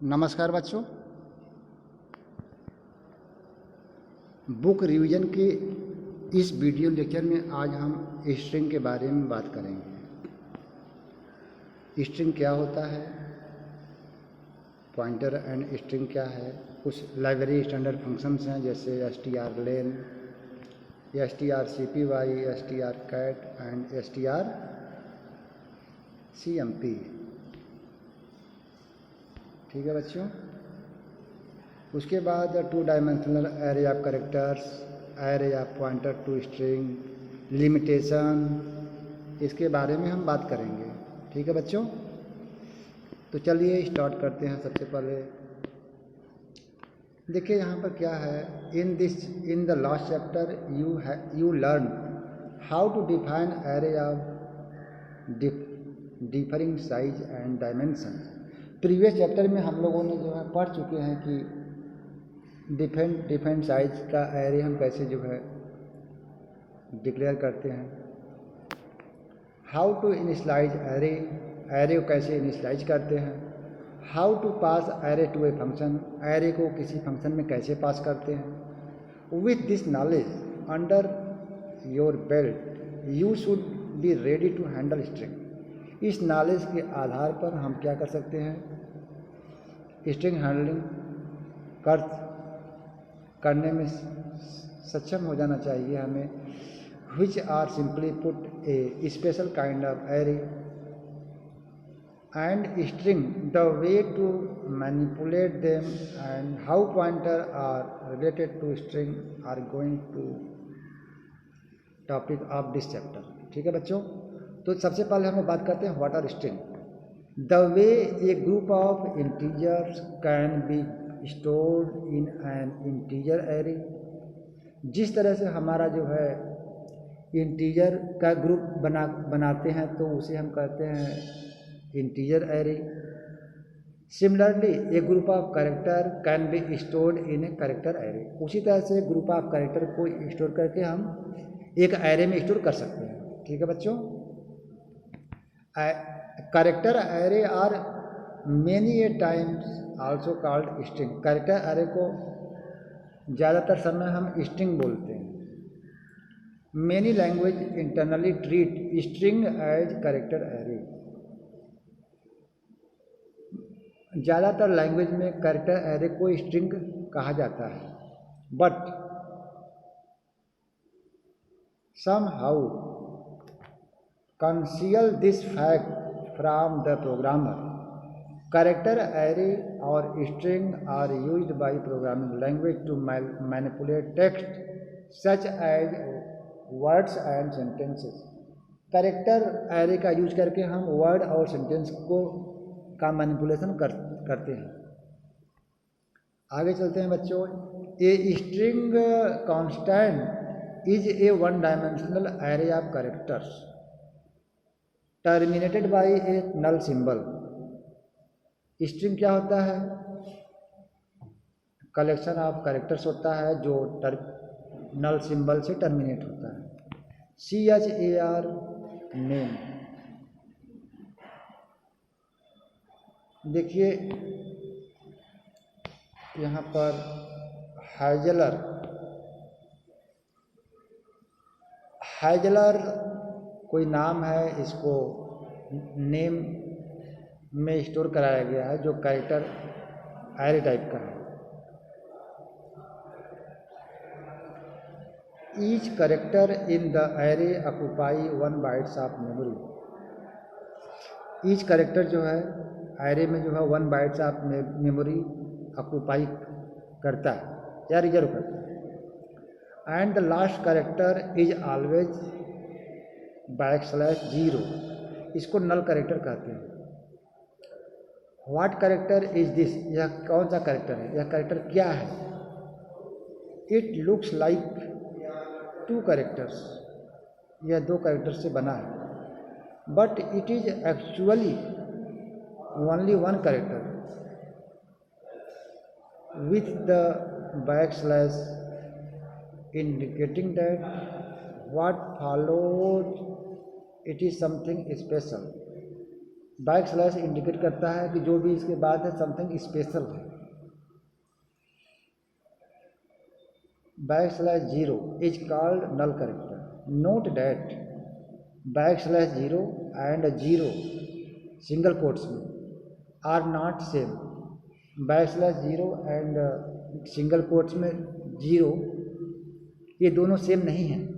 नमस्कार बच्चों। Book revision के इस वीडियो लेक्चर में आज हम स्ट्रिंग के बारे में बात करेंगे। स्ट्रिंग क्या होता है, पॉइंटर एंड स्ट्रिंग क्या है, कुछ लाइब्रेरी स्टैंडर्ड फंक्शंस हैं जैसे strlen, strcpy, strcat and strcmp। ठीक है बच्चों। उसके बाद 2 dimensional array of characters, array of pointer to string, limitation, इसके बारे में हम बात करेंगे। ठीक है बच्चों, तो चलिए स्टार्ट करते हैं। सबसे पहले देखिए यहाँ पर क्या है। In the last chapter you learn how to define array of differing size and dimension. Previous chapter में हम लोगों ने जो है पढ़ चुके हैं कि डिफरेंट साइज का एरे हम कैसे जो है डिक्लेयर करते हैं। हाउ टू इनिशलाइज एरे को कैसे इनिशलाइज करते हैं। How to pass array to a function, array को किसी फंक्शन में कैसे पास करते हैं। With this knowledge under your belt you should be ready to handle string. इस नॉलेज के आधार पर हम क्या कर सकते हैं, स्ट्रिंग हैंडलिंग करने में सक्षम हो जाना चाहिए हमें। Which are simply put a special kind of array and string, the way to manipulate them and how pointer are related to string are going to topic of this chapter. ठीक है बच्चों, तो सबसे पहले हम बात करते हैं what are string. The way a group of integers can be stored in an integer array. जिस तरह से हमारा जो है इंटीजर का ग्रुप बनाते हैं तो उसे हम कहते हैं integer array. Similarly A group of character can be stored in a character array. उसी तरह से ग्रुप ऑफ कैरेक्टर को स्टोर करके हम एक एरे में स्टोर कर सकते हैं। ठीक है बच्चों। Character array are many a times also called string. Character array को ज़्यादातर समय हम स्ट्रिंग बोलते हैं। Many language internally treat string as character array. ज़्यादातर लैंग्वेज में कैरेक्टर एरे को स्ट्रिंग कहा जाता है, but somehow conceal this fact from the programmer. Character array or string are used by programming language to manipulate text such as words and sentences. Character array का use करके हम word और sentence को का manipulation करते हैं। आगे चलते हैं बच्चों। A string constant is a one-dimensional array of characters terminated by a null symbol. String क्या होता है, कलेक्शन ऑफ कैरेक्टर्स होता है जो नल सिंबल से टर्मिनेट होता है। CHAR name. देखिए यहाँ पर हैजलर कोई नाम है, इसको नेम में स्टोर कराया गया है जो कैरेक्टर एरे टाइप का है। Each character in the array occupy 1 bytes of memory. Each character जो है एरे में जो है 1 बाइट्स ऑफ मेमोरी ऑक्यूपाई करता है या रिजर्व करता है। And the last character is always \0। इसको नल कैरेक्टर कहते हैं। व्हाट कैरेक्टर इज दिस, यह कौन सा कैरेक्टर है, यह कैरेक्टर क्या है। इट लुक्स लाइक 2 कैरेक्टर्स, यह 2 कैरेक्टर से बना है, but it is actually only 1 character with the \, indicating that what follows it is something special. Backslash indicate करता है कि जो भी इसके बाद है समथिंग स्पेशल है। Back slash zero is called null character. Note that back slash zero and zero single quotes में are not same. Back slash zero and single quotes में जीरो, ये दोनों सेम नहीं हैं।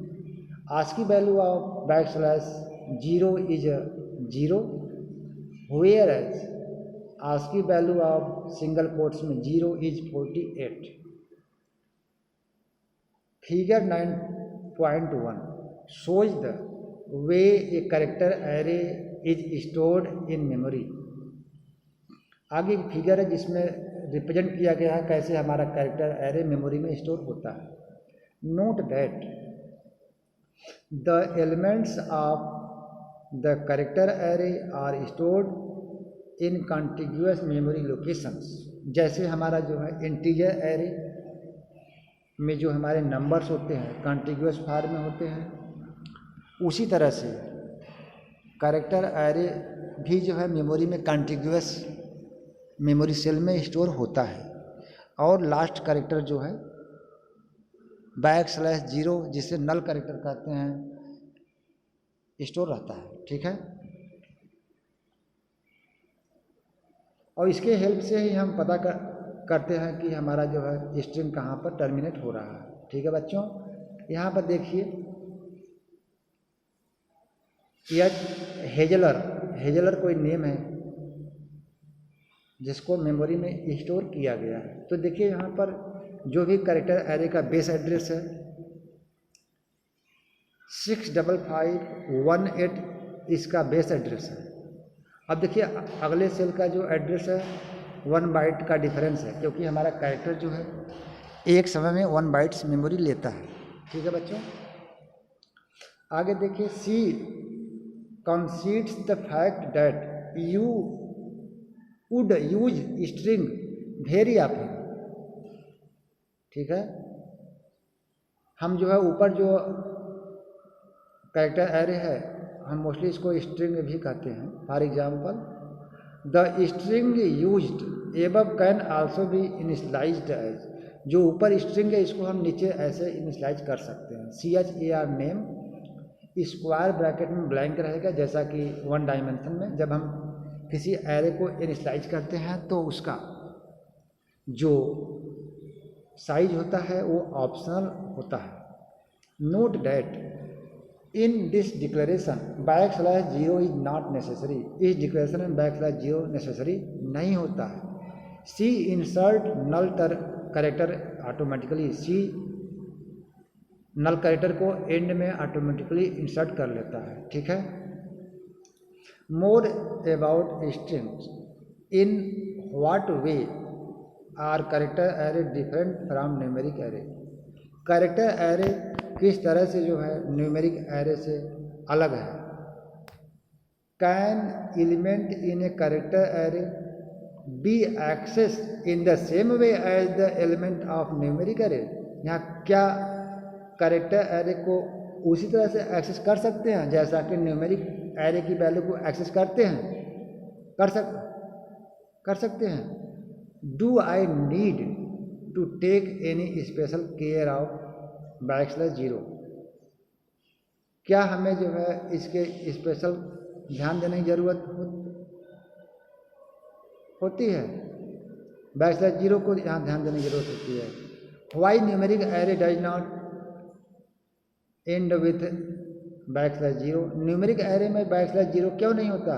ASCII value of back slash zero is zero, whereas ASCII value of single quotes में zero is 48। Figure 9.1 shows the way a character array is stored in memory। आगे एक figure है जिसमें represent किया गया है कैसे हमारा कैरेक्टर एरे मेमोरी में स्टोर होता है। Note that the elements of the character array are stored in contiguous memory locations. जैसे हमारा जो है इंटीजर एरे में जो हमारे नंबर्स होते हैं कॉन्टिग्यूअस फॉर्म में होते हैं, उसी तरह से कैरेक्टर एरे भी जो है मेमोरी में कॉन्टिग्यूअस मेमोरी सेल में स्टोर होता है। और लास्ट कैरेक्टर जो है बैक स्लैश जीरो, जिसे नल कैरेक्टर कहते हैं, स्टोर रहता है। ठीक है, और इसके हेल्प से ही हम पता करते हैं कि हमारा जो है स्ट्रिंग कहाँ पर टर्मिनेट हो रहा है। ठीक है बच्चों, यहाँ पर देखिए यह हेजलर कोई नेम है जिसको मेमोरी में स्टोर किया गया है। तो देखिए यहाँ पर जो भी कैरेक्टर एरे का बेस एड्रेस है 65518 इसका बेस एड्रेस है। अब देखिए अगले सेल का जो एड्रेस है 1 बाइट का डिफरेंस है, क्योंकि हमारा कैरेक्टर जो है एक समय में 1 बाइट्स मेमोरी लेता है। ठीक है बच्चों, आगे देखिए C concedes the fact that you would use string very often. ठीक है, हम जो है ऊपर जो कैरेक्टर एरे है हम मोस्टली इसको स्ट्रिंग भी कहते हैं। For example the string used above can also be initialized as. जो ऊपर स्ट्रिंग है इसको हम नीचे ऐसे इनिशलाइज कर सकते हैं। CHAR नेम स्क्वायर ब्रैकेट में ब्लैंक रहेगा, जैसा कि 1 डायमेंशन में जब हम किसी एरे को इनिशलाइज करते हैं तो उसका जो साइज होता है वो ऑप्शनल होता है। Note that in this declaration back slash zero is not necessary. इस डिक्लेरेशन में बैक स्लैश जीरो नेसेसरी नहीं होता है। C insert null character automatically. C null character को एंड में ऑटोमेटिकली इंसर्ट कर लेता है। ठीक है, more about strings in what way are character array different from numeric array. Character array किस तरह से जो है न्यूमेरिक एरे से अलग है। Can element in a character array be access in the same way as the element of numeric array. यहाँ क्या कैरेक्टर एरे को उसी तरह से एक्सेस कर सकते हैं जैसा कि न्यूमेरिक एरे की वैल्यू को एक्सेस करते हैं? कर सकते हैं। Do I need to take any special care of back slash zero. क्या हमें जो है इसके स्पेशल ध्यान देने की जरूरत होती है? बैक स्लैश जीरो को यहाँ ध्यान देने की जरूरत होती है। Why numeric array does not end with back slash zero. Numeric array में बैक स्लैश जीरो क्यों नहीं होता?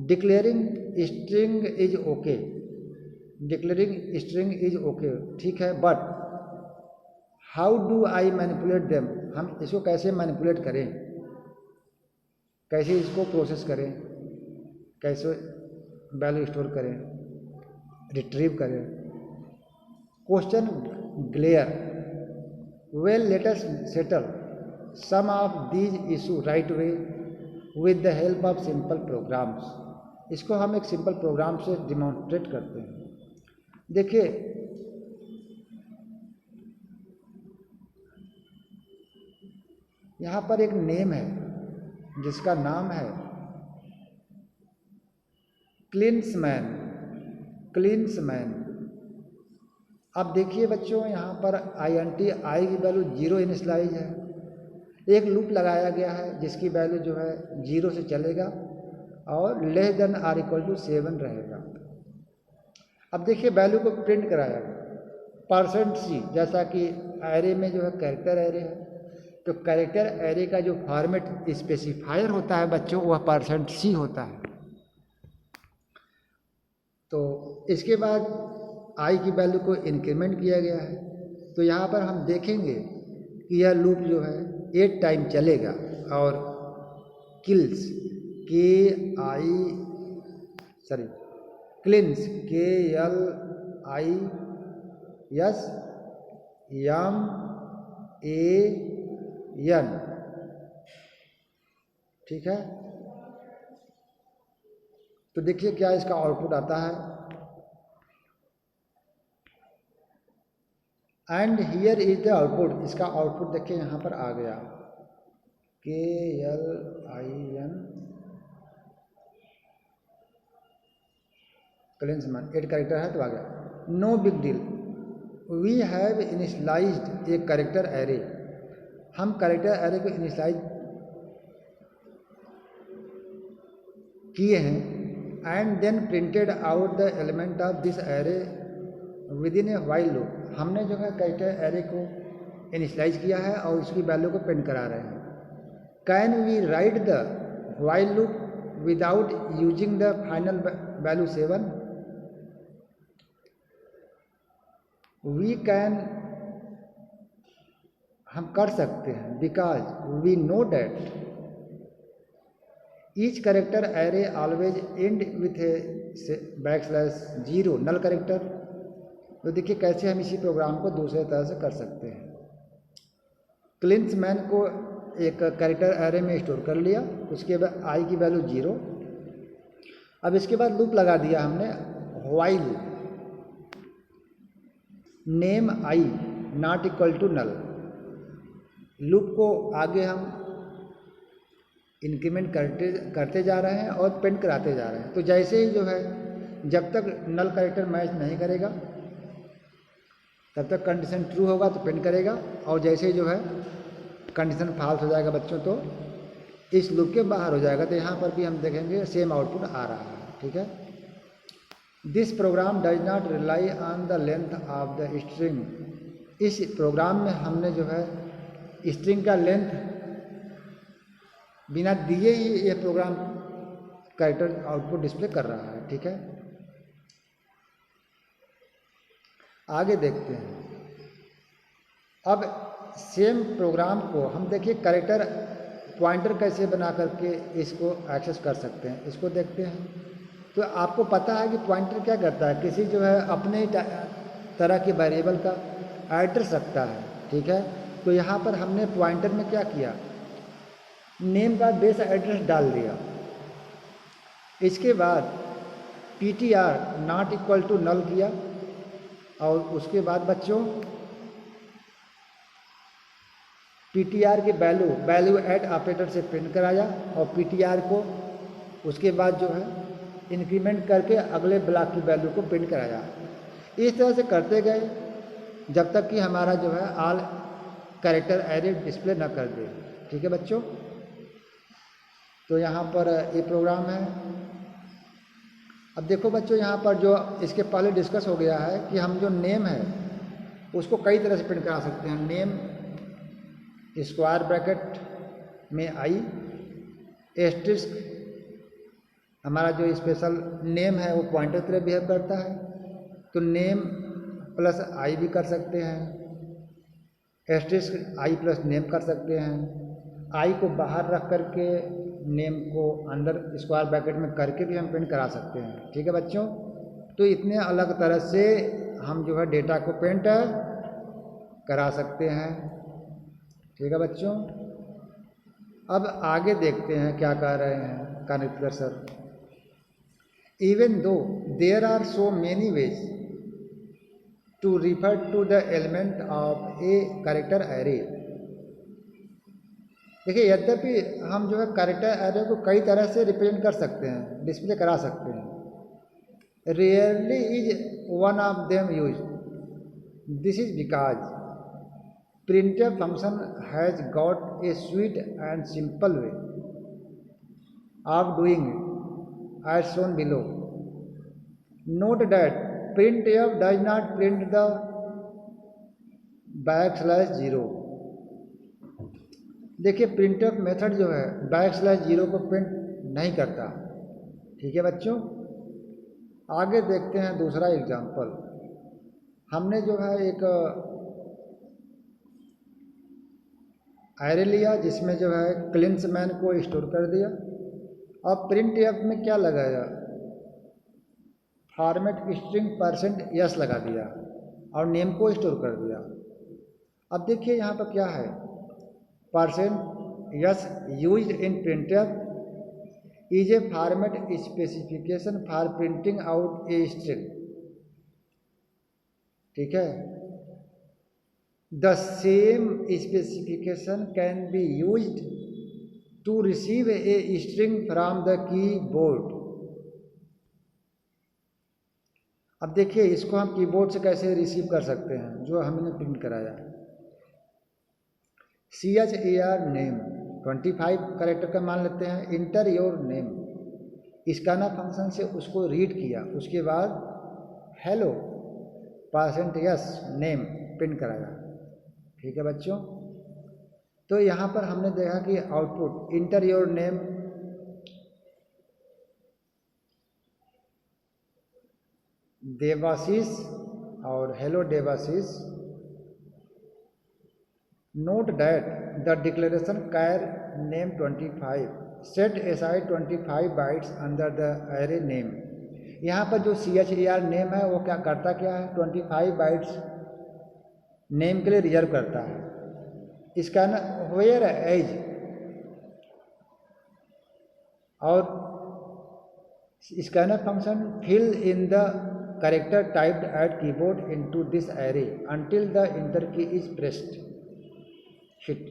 Declaring string is okay. Declaring string is okay, ठीक है, but how do I manipulate them. हम इसको कैसे मैनिपुलेट करें, कैसे इसको प्रोसेस करें, कैसे वैल्यू स्टोर करें, रिट्रीव करें। Question glare. Well let us settle some of these issue right away with the help of simple programs. इसको हम एक सिंपल प्रोग्राम से डिमॉन्स्ट्रेट करते हैं। देखिए यहाँ पर एक नेम है जिसका नाम है क्लिंसमैन, क्लिंसमैन। अब देखिए बच्चों यहाँ पर आई की वैल्यू 0 इनिशलाइज है, एक लूप लगाया गया है जिसकी वैल्यू जो है 0 से चलेगा और less than or equal to 7 रहेगा। अब देखिए वैल्यू को प्रिंट कराया %c, जैसा कि एरे में जो है कैरेक्टर एरे है, तो कैरेक्टर एरे का जो फॉर्मेट स्पेसिफायर होता है बच्चों वह %c होता है। तो इसके बाद आई की वैल्यू को इंक्रीमेंट किया गया है, तो यहाँ पर हम देखेंगे कि यह लूप जो है 8 टाइम चलेगा और किल्स क्लिंस KLISMAN, ठीक है। तो देखिए क्या इसका आउटपुट आता है, and here is the output. इसका आउटपुट देखिए यहाँ पर आ गया KLIN क्लिंसमैन, 8 कैरेक्टर है तो आ गया। No big deal, we have initialized a character array, हम कैरेक्टर एरे को इनिशलाइज किए हैं, and then printed out the element of this array within a while loop. हमने जो है कैरेक्टर एरे को इनिशलाइज किया है और उसकी वैल्यू को प्रिंट करा रहे हैं। Can we write the while loop without using the final value 7? We can, हम कर सकते हैं, because we know that each character array always end with a /0 null character. तो देखिए कैसे हम इसी प्रोग्राम को दूसरे तरह से कर सकते हैं। क्लिंसमैन को एक कैरेक्टर एरे में स्टोर कर लिया, उसके बाद आई की वैल्यू 0। अब इसके बाद लूप लगा दिया हमने while name I not equal to null. Loop को आगे हम इंक्रीमेंट करते जा रहे हैं और प्रिंट कराते जा रहे हैं। तो जैसे ही जो है जब तक नल कैरेक्टर मैच नहीं करेगा तब तक कंडीशन ट्रू होगा तो प्रिंट करेगा, और जैसे ही जो है कंडीशन फॉल्स हो जाएगा बच्चों तो इस लूप के बाहर हो जाएगा। तो यहाँ पर भी हम देखेंगे सेम आउटपुट आ रहा है, ठीक है। This program does not rely on the length of the string. इस प्रोग्राम में हमने जो है स्ट्रिंग का लेंथ बिना दिए ही यह प्रोग्राम कैरेक्टर आउटपुट डिस्प्ले कर रहा है, ठीक है। आगे देखते हैं। अब सेम प्रोग्राम को हम देखिए कैरेक्टर पॉइंटर कैसे बना करके इसको एक्सेस कर सकते हैं, इसको देखते हैं। तो आपको पता है कि पॉइंटर क्या करता है, किसी जो है अपने तरह के वेरिएबल का एड्रेस रखता है, ठीक है। तो यहाँ पर हमने पॉइंटर में क्या किया, नेम का बेस एड्रेस डाल दिया। इसके बाद PTR not equal to null किया, और उसके बाद बच्चों PTR की वैल्यू ऐड ऑपरेटर से प्रिंट कराया, और PTR को उसके बाद जो है इंक्रीमेंट करके अगले ब्लॉक की वैल्यू को प्रिंट कराया। इस तरह से करते गए जब तक कि हमारा जो है ऑल कैरेक्टर एरे डिस्प्ले न कर दे, ठीक है बच्चों। तो यहाँ पर ये प्रोग्राम है। अब देखो बच्चों यहाँ पर जो इसके पहले डिस्कस हो गया है कि हम जो नेम है उसको कई तरह से प्रिंट करा सकते हैं। नेम स्क्वायर ब्रैकेट में आई, एस्टेरिस्क हमारा जो स्पेशल नेम है वो पॉइंटर तरह बिहेव करता है, तो नेम प्लस आई भी कर सकते हैं, एस्टेरिस्क आई प्लस नेम कर सकते हैं, आई को बाहर रख करके नेम को अंदर स्क्वायर ब्रैकेट में करके भी हम प्रिंट करा सकते हैं, ठीक है बच्चों। तो इतने अलग तरह से हम जो है डेटा को प्रिंट करा सकते हैं, ठीक है बच्चों। अब आगे देखते हैं क्या कह रहे हैं connector sir. Even though there are so many ways to refer to the element of a character array. देखिए यद्यपि हम जो है कैरेक्टर एरे को कई तरह से रिप्रेजेंट कर सकते हैं, डिस्प्ले करा सकते हैं, Rarely is one of them used. This is because printf function has got a sweet and simple way of doing it as shown below. Note that printf does not print the \0. देखिए printf method जो है \0 को print नहीं करता। ठीक है बच्चों, आगे देखते हैं दूसरा एग्जाम्पल। हमने जो है एक एरे लिया जिसमें जो है क्लिंसमैन को स्टोर कर दिया और printf में क्या लगाया, फॉर्मेट स्ट्रिंग %s लगा दिया और नेम को स्टोर कर दिया। अब देखिए यहाँ पर क्या है, %s used in printf is a format specification for printing out a string। ठीक है, the same specification can be used to receive a string from the keyboard। अब देखिए इसको हम कीबोर्ड से कैसे रिसीव कर सकते हैं, जो हमने प्रिंट कराया CHAR नेम 25 कैरेक्टर का मान लेते हैं, inter your name, scanner function से उसको रीड किया, उसके बाद हेलो %s नेम प्रिंट कराया। ठीक है बच्चों, तो यहाँ पर हमने देखा कि output enter your name Devashish और hello Devashish. Note that the declaration char name 25 set aside 25 bytes under the array name. यहाँ पर जो CHAR नेम है वो क्या करता, क्या है 25 बाइट्स नेम के लिए रिजर्व करता है। स्कैनर वेयर एज और scanner function fill in the character typed at keyboard into this array until the enter key is pressed hit।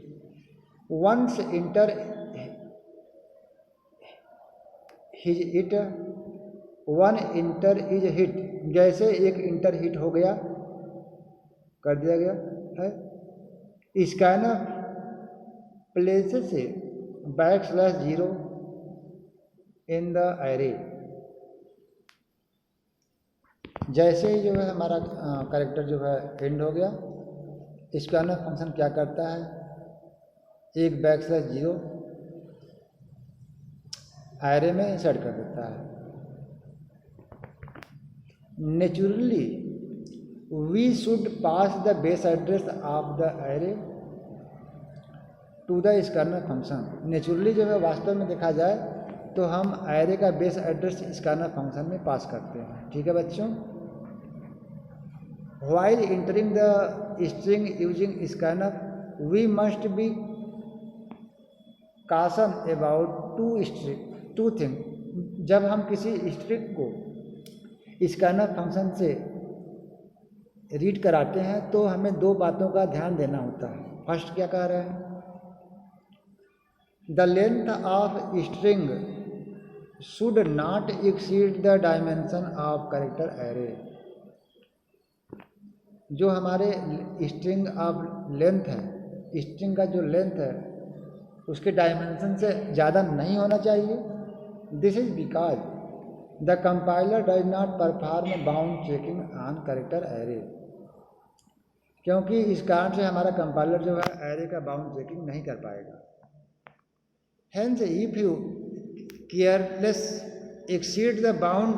once enter is hit, one enter is hit, जैसे एक inter hit हो गया कर दिया गया है, scanner places \0 in the array. जैसे ही जो है हमारा कैरेक्टर जो है एंड हो गया, स्कैनर फंक्शन क्या करता है, एक \0 एरे में इंसर्ट कर देता है। Naturally we should pass the base address of the array to the scanner function. Naturally जो है वास्तव में देखा जाए तो हम एरे का बेस एड्रेस स्कैनर फंक्शन में पास करते हैं। ठीक है बच्चों, while entering the string using scanner we must be caution about two things। जब हम किसी स्ट्रिंग को स्कैनर फंक्शन से रीड कराते हैं तो हमें दो बातों का ध्यान देना होता है। फर्स्ट क्या कह रहे हैं, the length of string should not exceed the dimension of character array. जो हमारे स्ट्रिंग ऑफ लेंथ है, स्ट्रिंग का जो लेंथ है उसके डायमेंशन से ज़्यादा नहीं होना चाहिए। This is because the compiler does not perform bound checking on character array. क्योंकि इस कारण से हमारा कंपाइलर जो है एरे का बाउंड चेकिंग नहीं कर पाएगा। Hence if you careless exceed the bound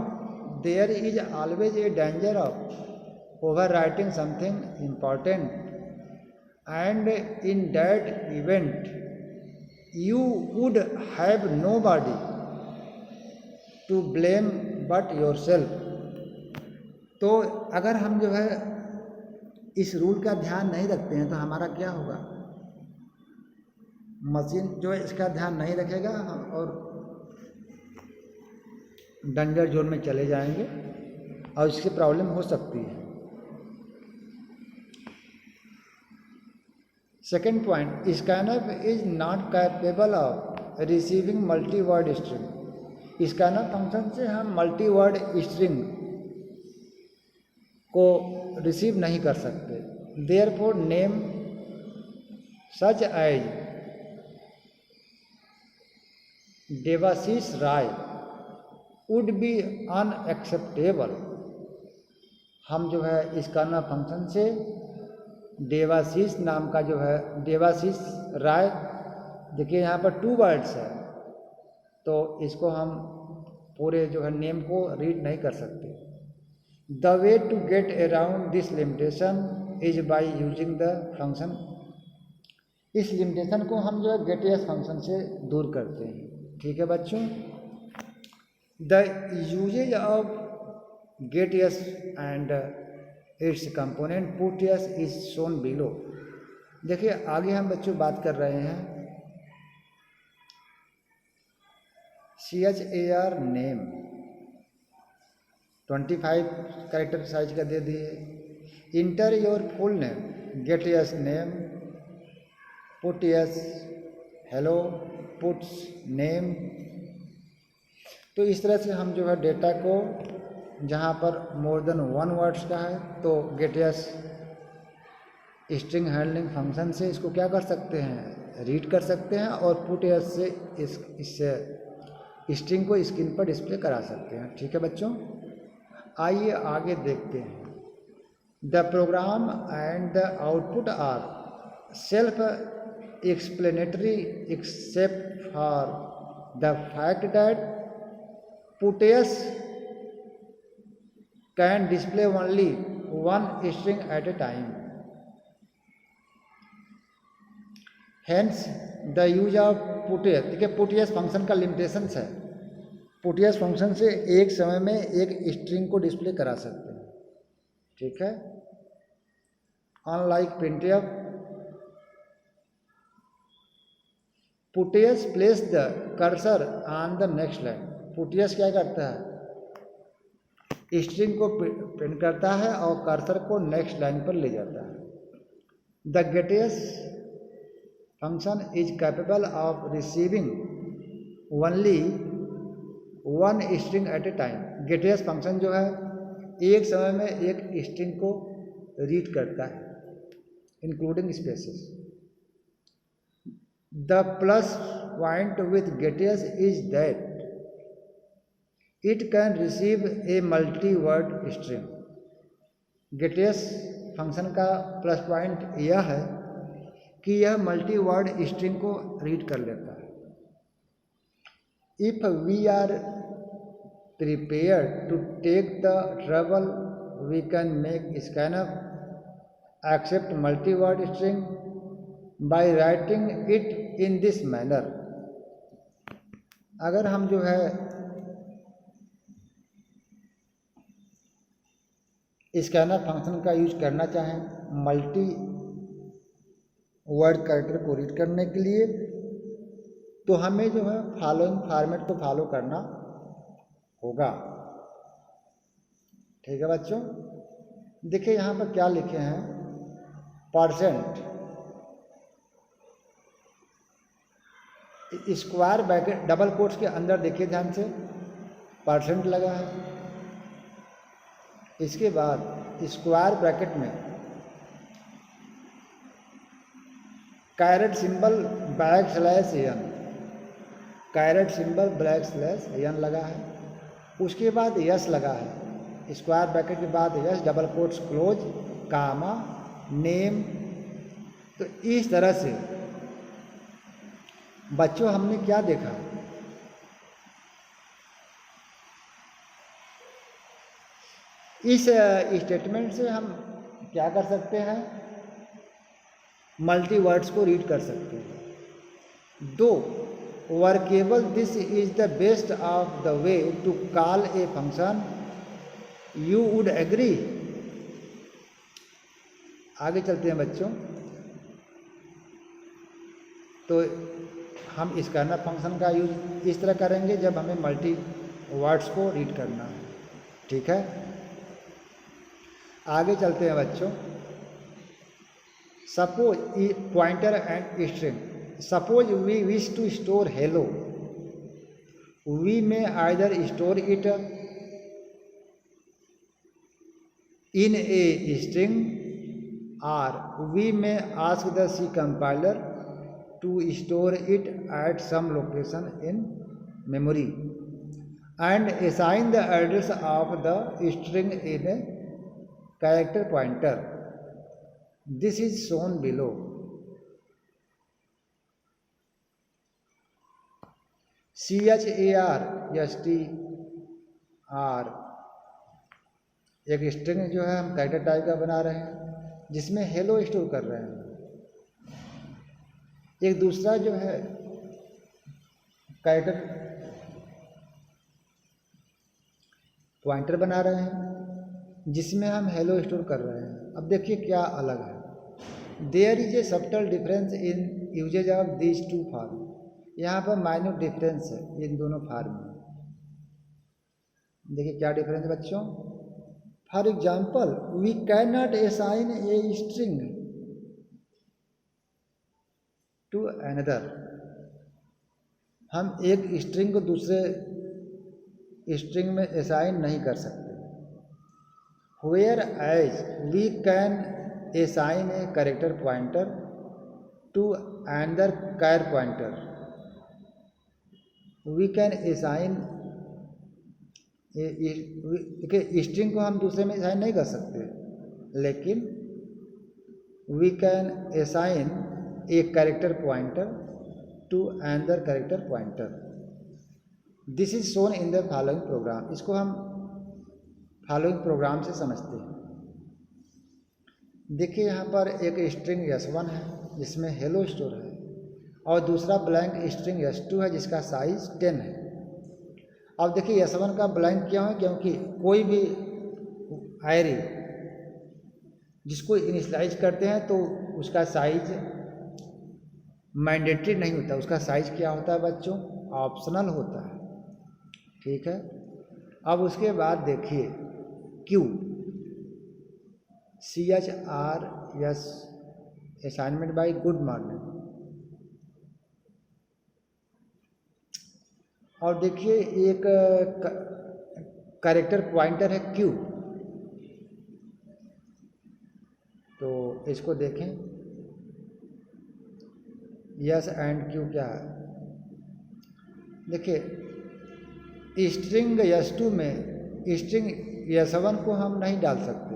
there is always a danger of overwriting something important, and in that event you would have nobody to blame but yourself। तो अगर हम जो है इस रूल का ध्यान नहीं रखते हैं तो हमारा क्या होगा, मशीन जो है इसका ध्यान नहीं रखेगा और डेंजर जोन में चले जाएंगे और इससे प्रॉब्लम हो सकती है। Second point, scanner is not capable of receiving multi word string. Scanner function से हम मल्टी वर्ड स्ट्रिंग को रिसीव नहीं कर सकते। Therefore name such as Devashish Roy would be unacceptable. हम जो है इस कर्नल फंक्शन से देवाशीष नाम का जो है देवाशीष राय, देखिए यहाँ पर 2 वर्ड्स है तो इसको हम पूरे जो है नेम को रीड नहीं कर सकते। The way to get around this limitation is by using the function. इस लिमिटेशन को हम जो है गेटियस फंक्शन से दूर करते हैं। ठीक है बच्चों, the usage of gets and its component puts is shown below. देखिए आगे हम बच्चों बात कर रहे हैं CHAR नेम 25 कैरेक्टर साइज का दे दिए। Enter your full name, gets name, puts hello, puts name. तो इस तरह से हम जो है डेटा को जहाँ पर मोर देन 1 वर्ड्स का है तो गेटियस स्ट्रिंग हैंडलिंग फंक्शन से इसको क्या कर सकते हैं, रीड कर सकते हैं, और पुटियस से इससे स्ट्रिंग को स्क्रीन पर डिस्प्ले करा सकते हैं। ठीक है बच्चों, आइए आगे देखते हैं। The program and the output are self explanatory except for the fact that puts can display only 1 string at a time. Hence the use of puts. देखिए पुटियस फंक्शन का लिमिटेशंस है, पुटियस फंक्शन से एक समय में एक स्ट्रिंग को display करा सकते हैं। ठीक है, unlike printf puts place the cursor on the next line. Puts क्या करता है, स्ट्रिंग को प्रिंट करता है और कर्सर को नेक्स्ट लाइन पर ले जाता है। The gets function is capable of receiving only 1 string at a time. Gets function जो है एक समय में एक स्ट्रिंग को रीड करता है including spaces. The plus point with gets is that it can receive a multi word string. Gets function का प्लस पॉइंट यह है कि यह मल्टी वर्ड स्ट्रिंग को रीड कर लेता है। If we are prepared to take the trouble we can make scanner accept multi word string by writing it in this manner. अगर हम जो है स्कैनर फंक्शन का यूज करना चाहें मल्टी वर्ड कैरेक्टर को रीड करने के लिए, तो हमें जो है फॉलोइंग फॉर्मेट को फॉलो करना होगा। ठीक है बच्चों, देखिए यहाँ पर क्या लिखे हैं, percent square bracket double quotes के अंदर देखिए ध्यान से परसेंट लगा है। इसके बाद स्क्वायर ब्रैकेट में carat symbol \n, carat symbol \n लगा है। उसके बाद यस लगा है, स्क्वायर ब्रैकेट के बाद यस डबल कोट्स क्लोज कामा नेम। तो इस तरह से बच्चों हमने क्या देखा, इस स्टेटमेंट से हम क्या कर सकते हैं, मल्टी वर्ड्स को रीड कर सकते हैं। Though workable this is the best of the way to call a function, you would agree. आगे चलते हैं बच्चों, तो हम इस कर्नल फंक्शन का यूज इस तरह करेंगे जब हमें मल्टी वर्ड्स को रीड करना है। ठीक है, आगे चलते हैं बच्चों। Suppose pointer and string, suppose we wish to store hello, we may either store it in a string, or we may ask the C compiler to store it at some location in memory and assign the address of the string in a character pointer. This is shown below. CHAR एक string जो है हम character type का बना रहे हैं जिसमें hello store कर रहे हैं। एक दूसरा जो है कैरेक्टर पॉइंटर बना रहे हैं जिसमें हम हेलो स्टोर कर रहे हैं। अब देखिए क्या अलग है। There is a subtle difference in usage of these two form. यहाँ पर माइन्यूट डिफरेंस है इन दोनों फॉर्म में। देखिए क्या डिफरेंस है बच्चों। For example, we can not assign a string to another. हम एक स्ट्रिंग को दूसरे स्ट्रिंग में असाइन नहीं कर सकते। Whereas we can assign a character pointer to another char pointer. We can assign string को हम दूसरे में असाइन नहीं कर सकते, लेकिन we can assign a character pointer to another character pointer. This is shown in the following program. इसको हम फॉलोइंग प्रोग्राम से समझते हैं। देखिए यहाँ पर एक स्ट्रिंग S1 है जिसमें हेलो स्टोर है और दूसरा ब्लैंक स्ट्रिंग S2 है जिसका साइज 10 है। अब देखिए S1 का ब्लैंक क्यों है, क्योंकि कोई भी एरे जिसको इनिशियलाइज करते हैं तो उसका साइज मैंडेटरी नहीं होता। उसका साइज क्या होता है बच्चों, ऑप्शनल होता है। ठीक है। अब उसके बाद देखिए Q CHRS assignment bye good morning. और देखिए एक कैरेक्टर पॉइंटर है Q। तो इसको देखें, यस एंड Q क्या है। देखिए स्ट्रिंग S2 में स्ट्रिंग S1 को हम नहीं डाल सकते,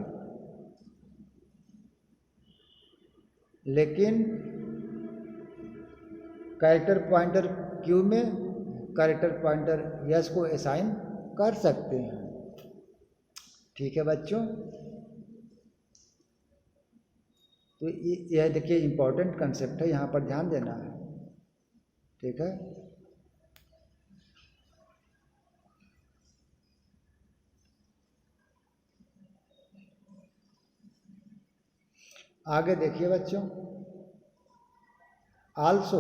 लेकिन कैरेक्टर पॉइंटर Q में कैरेक्टर पॉइंटर यस को असाइन कर सकते हैं। ठीक है बच्चों। तो यह देखिए इम्पोर्टेंट कंसेप्ट है, यहाँ पर ध्यान देना है। ठीक है। आगे देखिए बच्चों। Also,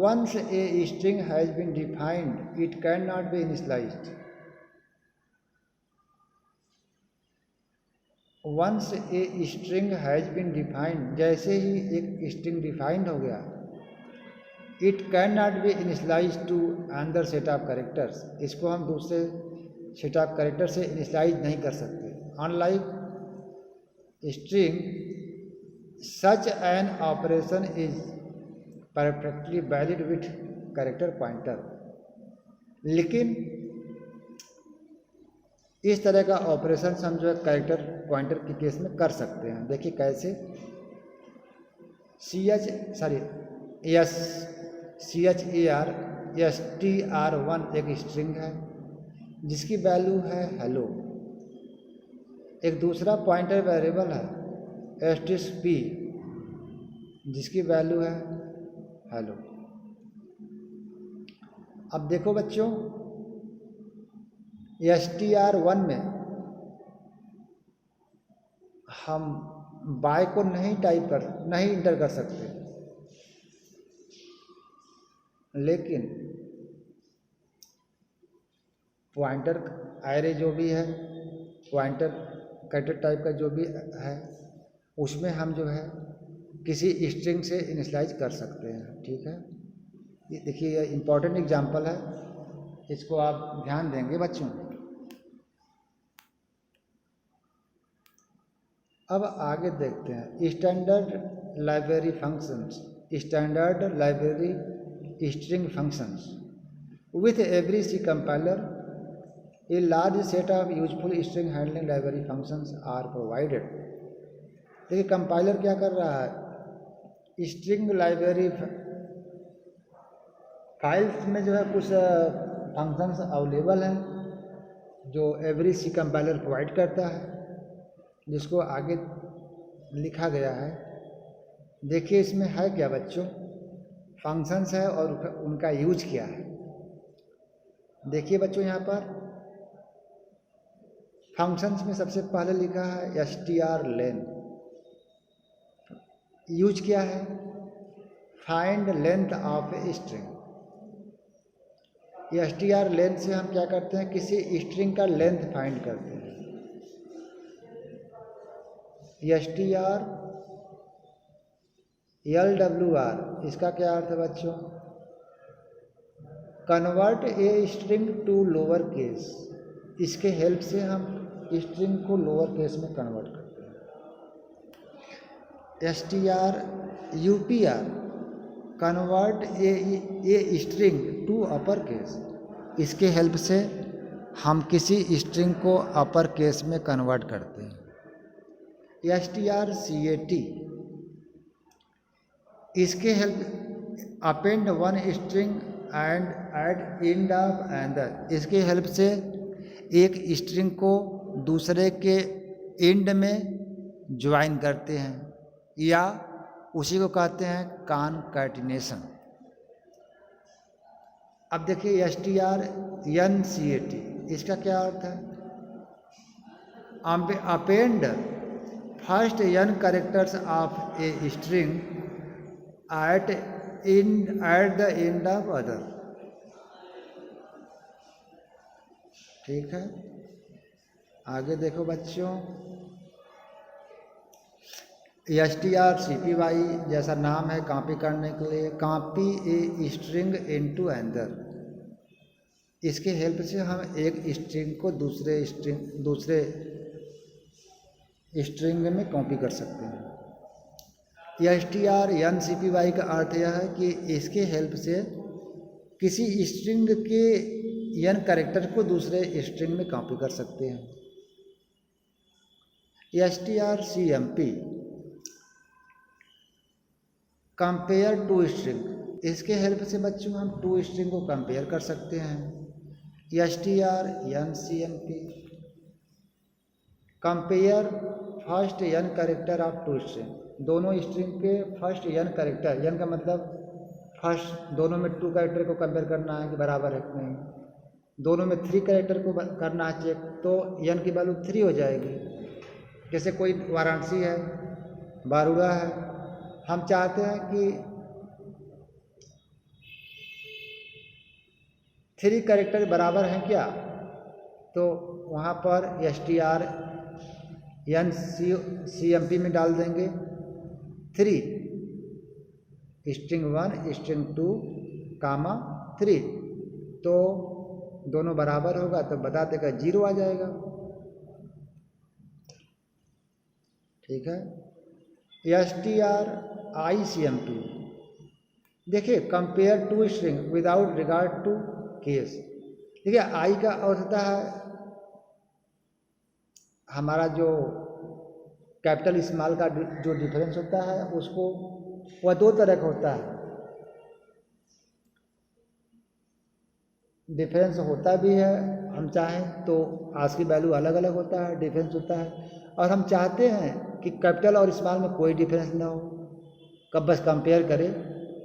once a string has been defined, it cannot be initialized. Once a string has been defined, जैसे ही एक स्ट्रिंग डिफाइंड हो गया, it cannot be initialized to another set of characters. इसको हम दूसरे सेट ऑफ कैरेक्टर से initialise नहीं कर सकते। Unlike string, such an operation is perfectly valid with character pointer. लेकिन इस तरह का ऑपरेशन हम जो है कैरेक्टर पॉइंटर के केस में कर सकते हैं। देखिए कैसे। CHAR एक स्ट्रिंग है जिसकी वैल्यू है हेलो। एक दूसरा पॉइंटर वेरिएबल है STP जिसकी वैल्यू है हेलो। अब देखो बच्चों, STR1 में हम बाय को नहीं इंटर कर सकते, लेकिन पॉइंटर एरे जो भी है, पॉइंटर कैरेक्टर टाइप का जो भी है, उसमें हम जो है किसी स्ट्रिंग से इनिशियलाइज कर सकते हैं। ठीक है। ये देखिए ये इम्पोर्टेंट एग्जांपल है, इसको आप ध्यान देंगे बच्चों। अब आगे देखते हैं standard library functions. Standard library string functions with every C compiler a large set of useful string handling library functions are provided. देखिए कंपाइलर क्या कर रहा है, स्ट्रिंग लाइब्रेरी फाइल्स में जो है कुछ फंक्शंस अवेलेबल हैं जो एवरी सी कंपाइलर प्रोवाइड करता है, जिसको आगे लिखा गया है। देखिए इसमें है क्या बच्चों, फंक्शंस है और उनका यूज क्या है। देखिए बच्चों यहाँ पर फंक्शंस में सबसे पहले लिखा है strlen। यूज क्या है, find length of a string. strlen से हम क्या करते हैं, किसी स्ट्रिंग का लेंथ फाइंड करते हैं। strLWR इसका क्या अर्थ है बच्चों, convert a string to lower case. इसके हेल्प से हम स्ट्रिंग को लोअर केस में कन्वर्ट करते हैं। strupr convert a string to upper case. इसके हेल्प से हम किसी स्ट्रिंग को अपर केस में कन्वर्ट करते हैं। strcat इसके help append one string and at end of another. इसके हेल्प से एक स्ट्रिंग को दूसरे के एंड में ज्वाइन करते हैं या उसी को कहते हैं कॉनकैटिनेशन। अब देखिए strncat इसका क्या अर्थ है, append first n characters of a string at the end of other. ठीक है, आगे देखो बच्चों, strcpy जैसा नाम है कॉपी करने के लिए, copy a string into another. इसके हेल्प से हम एक स्ट्रिंग को दूसरे स्ट्रिंग में कॉपी कर सकते हैं। strncpy का अर्थ यह है कि इसके हेल्प से किसी स्ट्रिंग के n कैरेक्टर को दूसरे स्ट्रिंग में कॉपी कर सकते हैं। strcmp compare two string. इसके हेल्प से बच्चों हम टू स्ट्रिंग को कंपेयर कर सकते हैं। strncmp compare first n character of two string. दोनों स्ट्रिंग के फर्स्ट n कैरेक्टर, n का मतलब फर्स्ट, दोनों में टू कैरेक्टर को कंपेयर करना है कि बराबर है कि नहीं। दोनों में थ्री कैरेक्टर को करना है चेक, तो n की वैल्यू 3 हो जाएगी। जैसे कोई वाराणसी है, बारूड़ा है, हम चाहते हैं कि 3 कैरेक्टर बराबर हैं क्या, तो वहाँ पर strncmp में डाल देंगे 3, स्ट्रिंग 1 स्ट्रिंग 2 कामा 3, तो दोनों बराबर होगा तो बता देगा 0 आ जाएगा। ठीक है, stricmp देखिए compare two string without regard to case. देखिए आई का अर्थ होता है हमारा जो कैपिटल स्मॉल का जो डिफरेंस होता है, उसको वह 2 तरह का होता है। डिफरेंस होता भी है, हम चाहें तो आज की वैल्यू अलग अलग होता है, डिफरेंस होता है, और हम चाहते हैं कि कैपिटल और स्मॉल में कोई डिफरेंस ना हो, कब बस कंपेयर करें।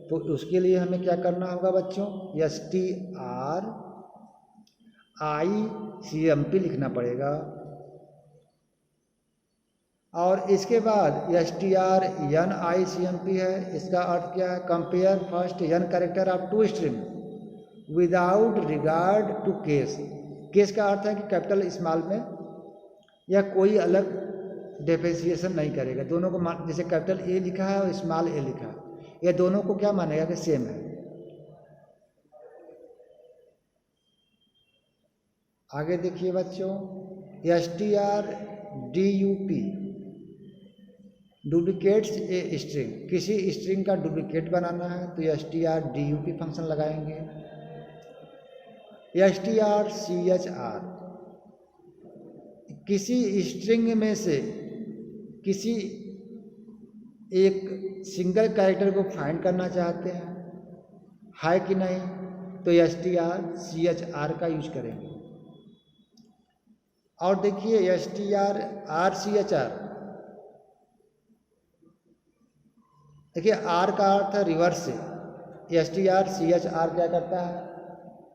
तो उसके लिए हमें क्या करना होगा बच्चों, stricmp लिखना पड़ेगा। और इसके बाद strnicmp है, इसका अर्थ क्या है, compare first n character of two string without regard to case. Case का अर्थ है कि कैपिटल स्मॉल में या कोई अलग डिफरेंशिएशन नहीं करेगा, दोनों को जैसे कैपिटल ए लिखा है और स्मॉल ए लिखा है, ये दोनों को क्या मानेगा कि सेम है। आगे देखिए बच्चों, strdup डुप्लीकेट्स ए स्ट्रिंग, किसी स्ट्रिंग का डुप्लीकेट बनाना है तो strdup फंक्शन लगाएंगे। strchr, किसी स्ट्रिंग में से किसी एक सिंगल कैरेक्टर को फाइंड करना चाहते हैं है कि नहीं, तो strchr का यूज करेंगे। और देखिए strrchr, देखिए आर का अर्थ है रिवर्स से। strchr क्या करता है,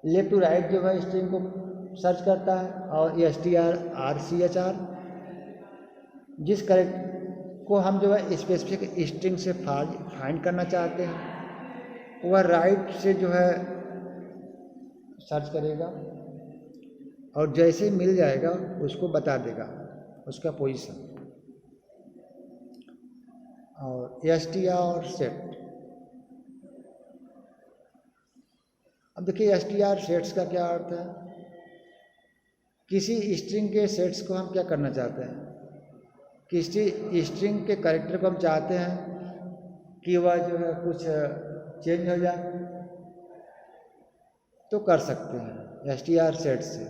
लेफ्ट टू राइट जो है स्ट्रिंग को सर्च करता है, और strrchr जिस करेक्ट को हम जो है स्पेसिफिक स्ट्रिंग से फाइंड करना चाहते हैं वह राइट से जो है सर्च करेगा, और जैसे मिल जाएगा उसको बता देगा उसका पोजीशन। और str सेट, अब देखिए str सेट्स का क्या अर्थ है, किसी स्ट्रिंग के सेट्स को हम क्या करना चाहते हैं, किसी स्ट्रिंग के कैरेक्टर को हम चाहते हैं कि वह जो है कुछ चेंज हो जाए तो कर सकते हैं str सेट से।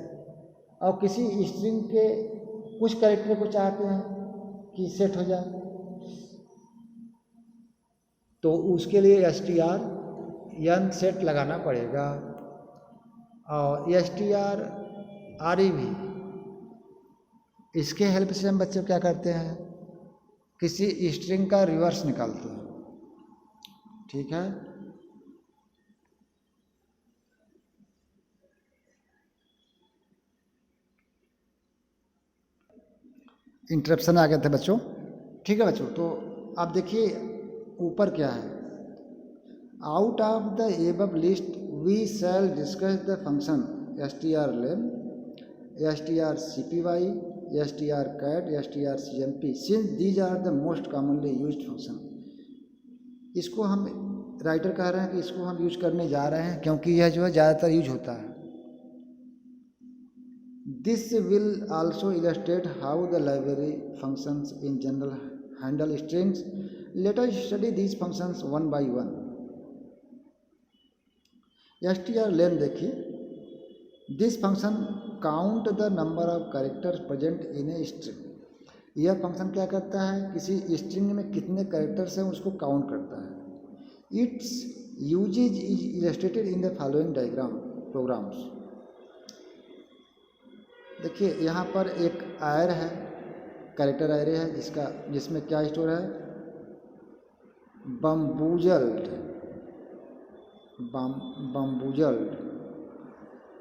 और किसी स्ट्रिंग के कुछ कैरेक्टर को चाहते हैं कि सेट हो जाए तो उसके लिए strn सेट लगाना पड़ेगा। और strrev, इसके हेल्प से हम बच्चों क्या करते हैं, किसी स्ट्रिंग का रिवर्स निकालते हैं। ठीक है, इंटरप्शन आ गए थे बच्चों। ठीक है बच्चों, तो आप देखिए ऊपर क्या है, out of the above list we shall discuss the function strlen, strcpy, strcat, strcmp since these are the most commonly used function। इसको हम राइटर कह रहे हैं कि इसको हम यूज करने जा रहे हैं क्योंकि यह जो है ज़्यादातर यूज होता है। This will also illustrate how the library functions in general handle strings। Let us study these functions one by one। strlen देखिए, this function count the number of characters present in a string। यह function क्या करता है, किसी string में कितने characters हैं उसको काउंट करता है। Its usage is illustrated in the following diagram programs. देखिए यहाँ पर एक आयर है, कैरेक्टर एरे है जिसमें क्या स्टोर है, बम्बूजल्ड।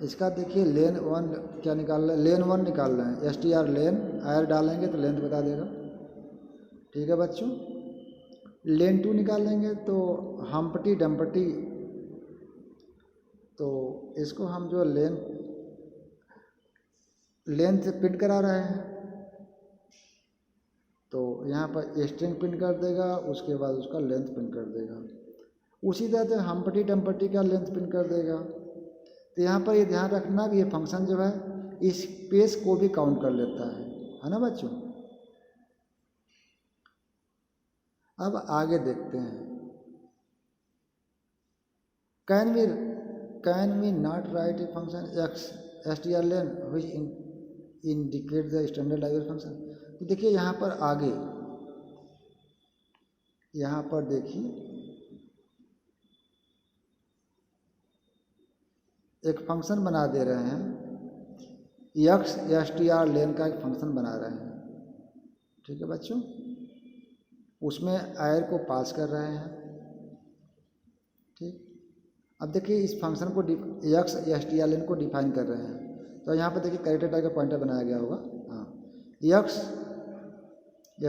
इसका देखिए लेन वन क्या निकाल रहे हैं, लेन वन निकाल रहे हैं। strlen आयर डालेंगे तो लेंथ बता देगा। ठीक है बच्चों, लेन टू निकालेंगे तो हम्पटी डम्पटी, तो इसको हम जो लेंथ प्रिंट करा रहे हैं तो यहाँ पर स्ट्रिंग प्रिंट कर देगा, उसके बाद उसका लेंथ प्रिंट कर देगा। उसी तरह से हम्पटी डम्पटी का लेंथ प्रिंट कर देगा। तो यहाँ पर ये ध्यान रखना कि ये फंक्शन जो है इस स्पेस को भी काउंट कर लेता है ना बच्चों। अब आगे देखते हैं, can we not write a function strlen which indicate the standard library function। तो देखिए यहाँ पर आगे, यहाँ पर देखिए एक फंक्शन बना दे रहे हैं, strlen का एक फंक्शन बना रहे हैं। ठीक है बच्चों, उसमें आयर को पास कर रहे हैं। ठीक, अब देखिए इस फंक्शन को strlen को डिफाइन कर रहे हैं। तो यहाँ पर देखिए कैरेक्टर टाइप का पॉइंटर बनाया गया होगा। हाँ,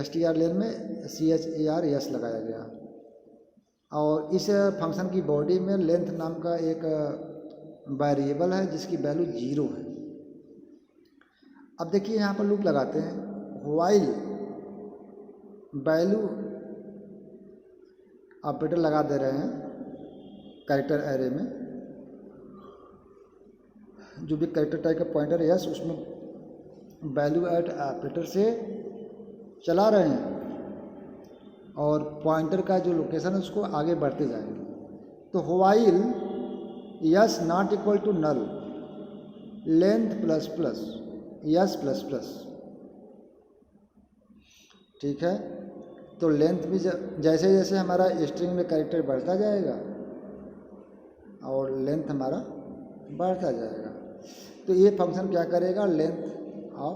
strlen में char लगाया गया, और इस फंक्शन की बॉडी में लेंथ नाम का एक वेरिएबल है जिसकी वैल्यू 0 है। अब देखिए यहाँ पर लूप लगाते हैं, व्हाइल वैल्यू ऑपरेटर लगा दे रहे हैं कैरेक्टर एरे में। जो भी कैरेक्टर टाइप का पॉइंटर है उसमें वैल्यू ऐड ऑपरेटर से चला रहे हैं। और पॉइंटर का जो लोकेशन है उसको आगे बढ़ते जाएंगे। तो while yes not equal to null length plus plus yes plus plus, ठीक है। तो लेंथ भी जैसे जैसे हमारा स्ट्रिंग में कैरेक्टर बढ़ता जाएगा और लेंथ हमारा बढ़ता जाएगा, तो ये फंक्शन क्या करेगा, लेंथ ऑफ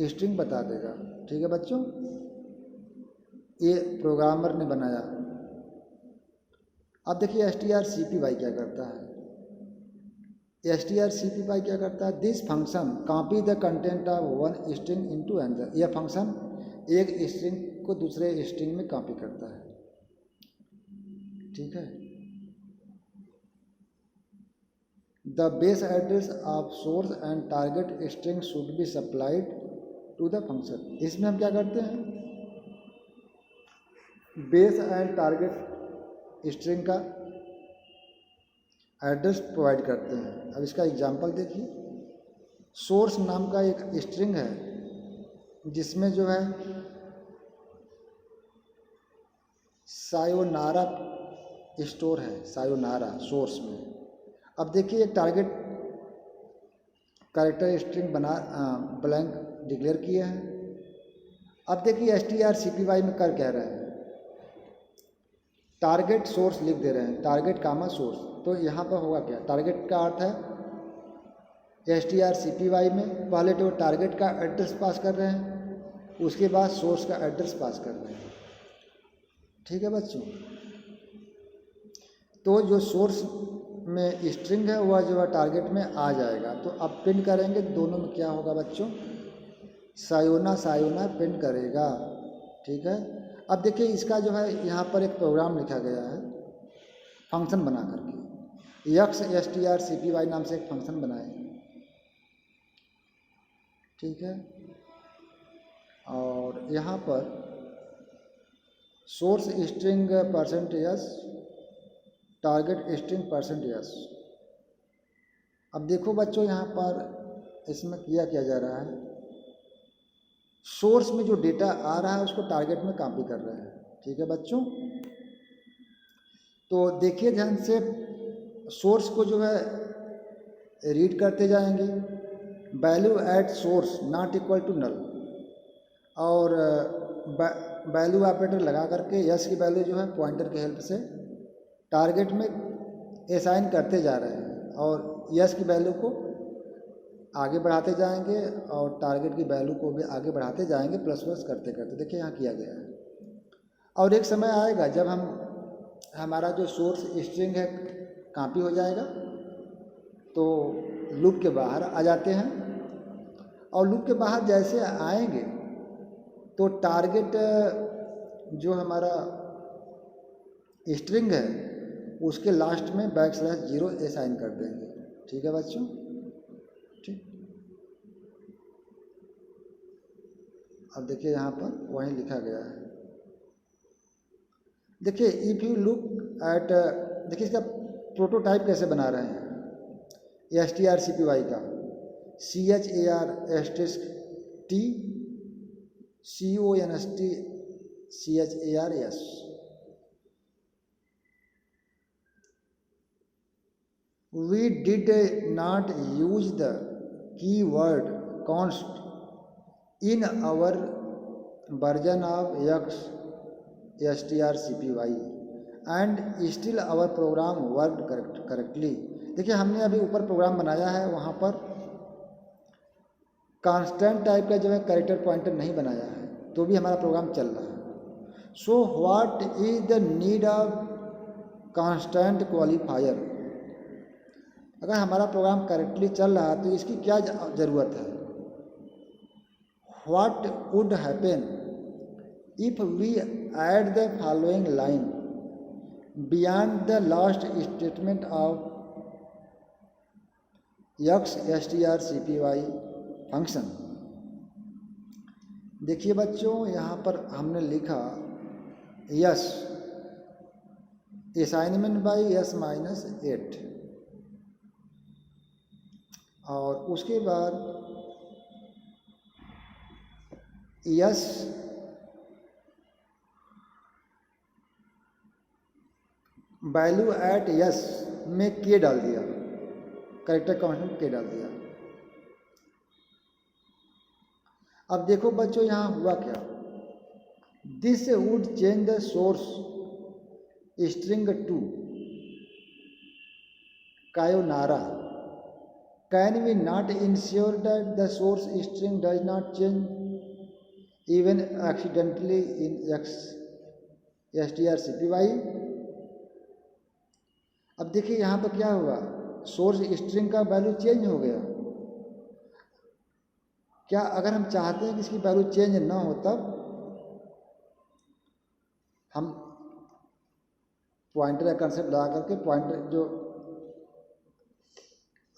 स्ट्रिंग बता देगा, ठीक है बच्चों। ये प्रोग्रामर ने बनाया। अब देखिए strcpy क्या करता है। strcpy क्या करता है, this function copy the content of one string into another. यह फंक्शन एक स्ट्रिंग को दूसरे स्ट्रिंग में कॉपी करता है, ठीक है। The base address of source and target string should be supplied to the function. इसमें हम क्या करते हैं, बेस एंड टारगेट स्ट्रिंग का एड्रेस प्रोवाइड करते हैं। अब इसका एग्जांपल देखिए, सोर्स नाम का एक स्ट्रिंग है जिसमें जो है सायोनारा स्टोर है, सायोनारा सोर्स में। अब देखिए एक टारगेट कैरेक्टर स्ट्रिंग बना ब्लैंक डिक्लेयर किए हैं। अब देखिए strcpy में कर कह रहे हैं, टारगेट सोर्स लिख दे रहे हैं, टारगेट कामा सोर्स। तो यहाँ पर होगा क्या, टारगेट का अर्थ है strcpy में पहले तो टारगेट का एड्रेस पास कर रहे हैं, उसके बाद सोर्स का एड्रेस पास कर रहे हैं, ठीक है बच्चों। तो जो सोर्स में स्ट्रिंग है वह जो है टारगेट में आ जाएगा। तो अब प्रिंट करेंगे, दोनों में क्या होगा बच्चों, सायोना सायोना प्रिंट करेगा, ठीक है। अब देखिए इसका जो है यहाँ पर एक प्रोग्राम लिखा गया है फंक्शन बना करके, यक्स strcpy नाम से एक फंक्शन बनाए, ठीक है। और यहाँ पर source string %s target string %s। अब देखो बच्चों यहाँ पर इसमें किया जा रहा है, सोर्स में जो डेटा आ रहा है उसको टारगेट में कॉपी कर रहे हैं, ठीक है बच्चों। तो देखिए ध्यान से, सोर्स को जो है रीड करते जाएंगे, value at source not equal to null, और वैल्यू ऑपरेटर लगा करके यस की वैल्यू जो है पॉइंटर की हेल्प से टारगेट में असाइन करते जा रहे हैं, और यस की वैल्यू को आगे बढ़ाते जाएंगे और टारगेट की वैल्यू को भी आगे बढ़ाते जाएंगे, प्लस प्लस करते करते। देखिए यहाँ किया गया है। और एक समय आएगा जब हमारा जो सोर्स स्ट्रिंग है कॉपी हो जाएगा, तो लूप के बाहर आ जाते हैं, और लूप के बाहर जैसे आएंगे तो टारगेट जो हमारा स्ट्रिंग है उसके लास्ट में \0 असाइन कर देंगे, ठीक है बच्चों, ठीक। अब देखिए यहाँ पर वहीं लिखा गया है। देखिए इफ यू लुक एट, देखिए इसका प्रोटोटाइप कैसे बना रहे हैं strcpy का, CHAR const we did not use the keyword const in our version of strcpy and still our program worked correctly। देखिए हमने अभी ऊपर प्रोग्राम बनाया है, वहाँ पर कांस्टेंट टाइप का जो है कैरेक्टर पॉइंटर नहीं बनाया है, तो भी हमारा प्रोग्राम चल रहा है। So what is the need of constant qualifier. अगर हमारा प्रोग्राम करेक्टली चल रहा है तो इसकी क्या ज़रूरत है। What would happen if we add the following line beyond the last statement of strcpy function. देखिए बच्चों यहाँ पर हमने लिखा यस असाइनमेंट बाई s-8, और उसके बाद यस वैल्यू एट यस में के डाल दिया, कैरेक्टर कांस्टेंट के डाल दिया। अब देखो बच्चों यहाँ हुआ क्या, this would change the source string to sayonara, can we not ensure that the source string does not change even accidentally in strcpy। अब देखिए यहाँ पर क्या हुआ, सोर्स स्ट्रिंग का वैल्यू चेंज हो गया। क्या अगर हम चाहते हैं कि इसकी वैल्यू चेंज ना हो तब हम पॉइंटर का कंसेप्ट लगा करके पॉइंटर जो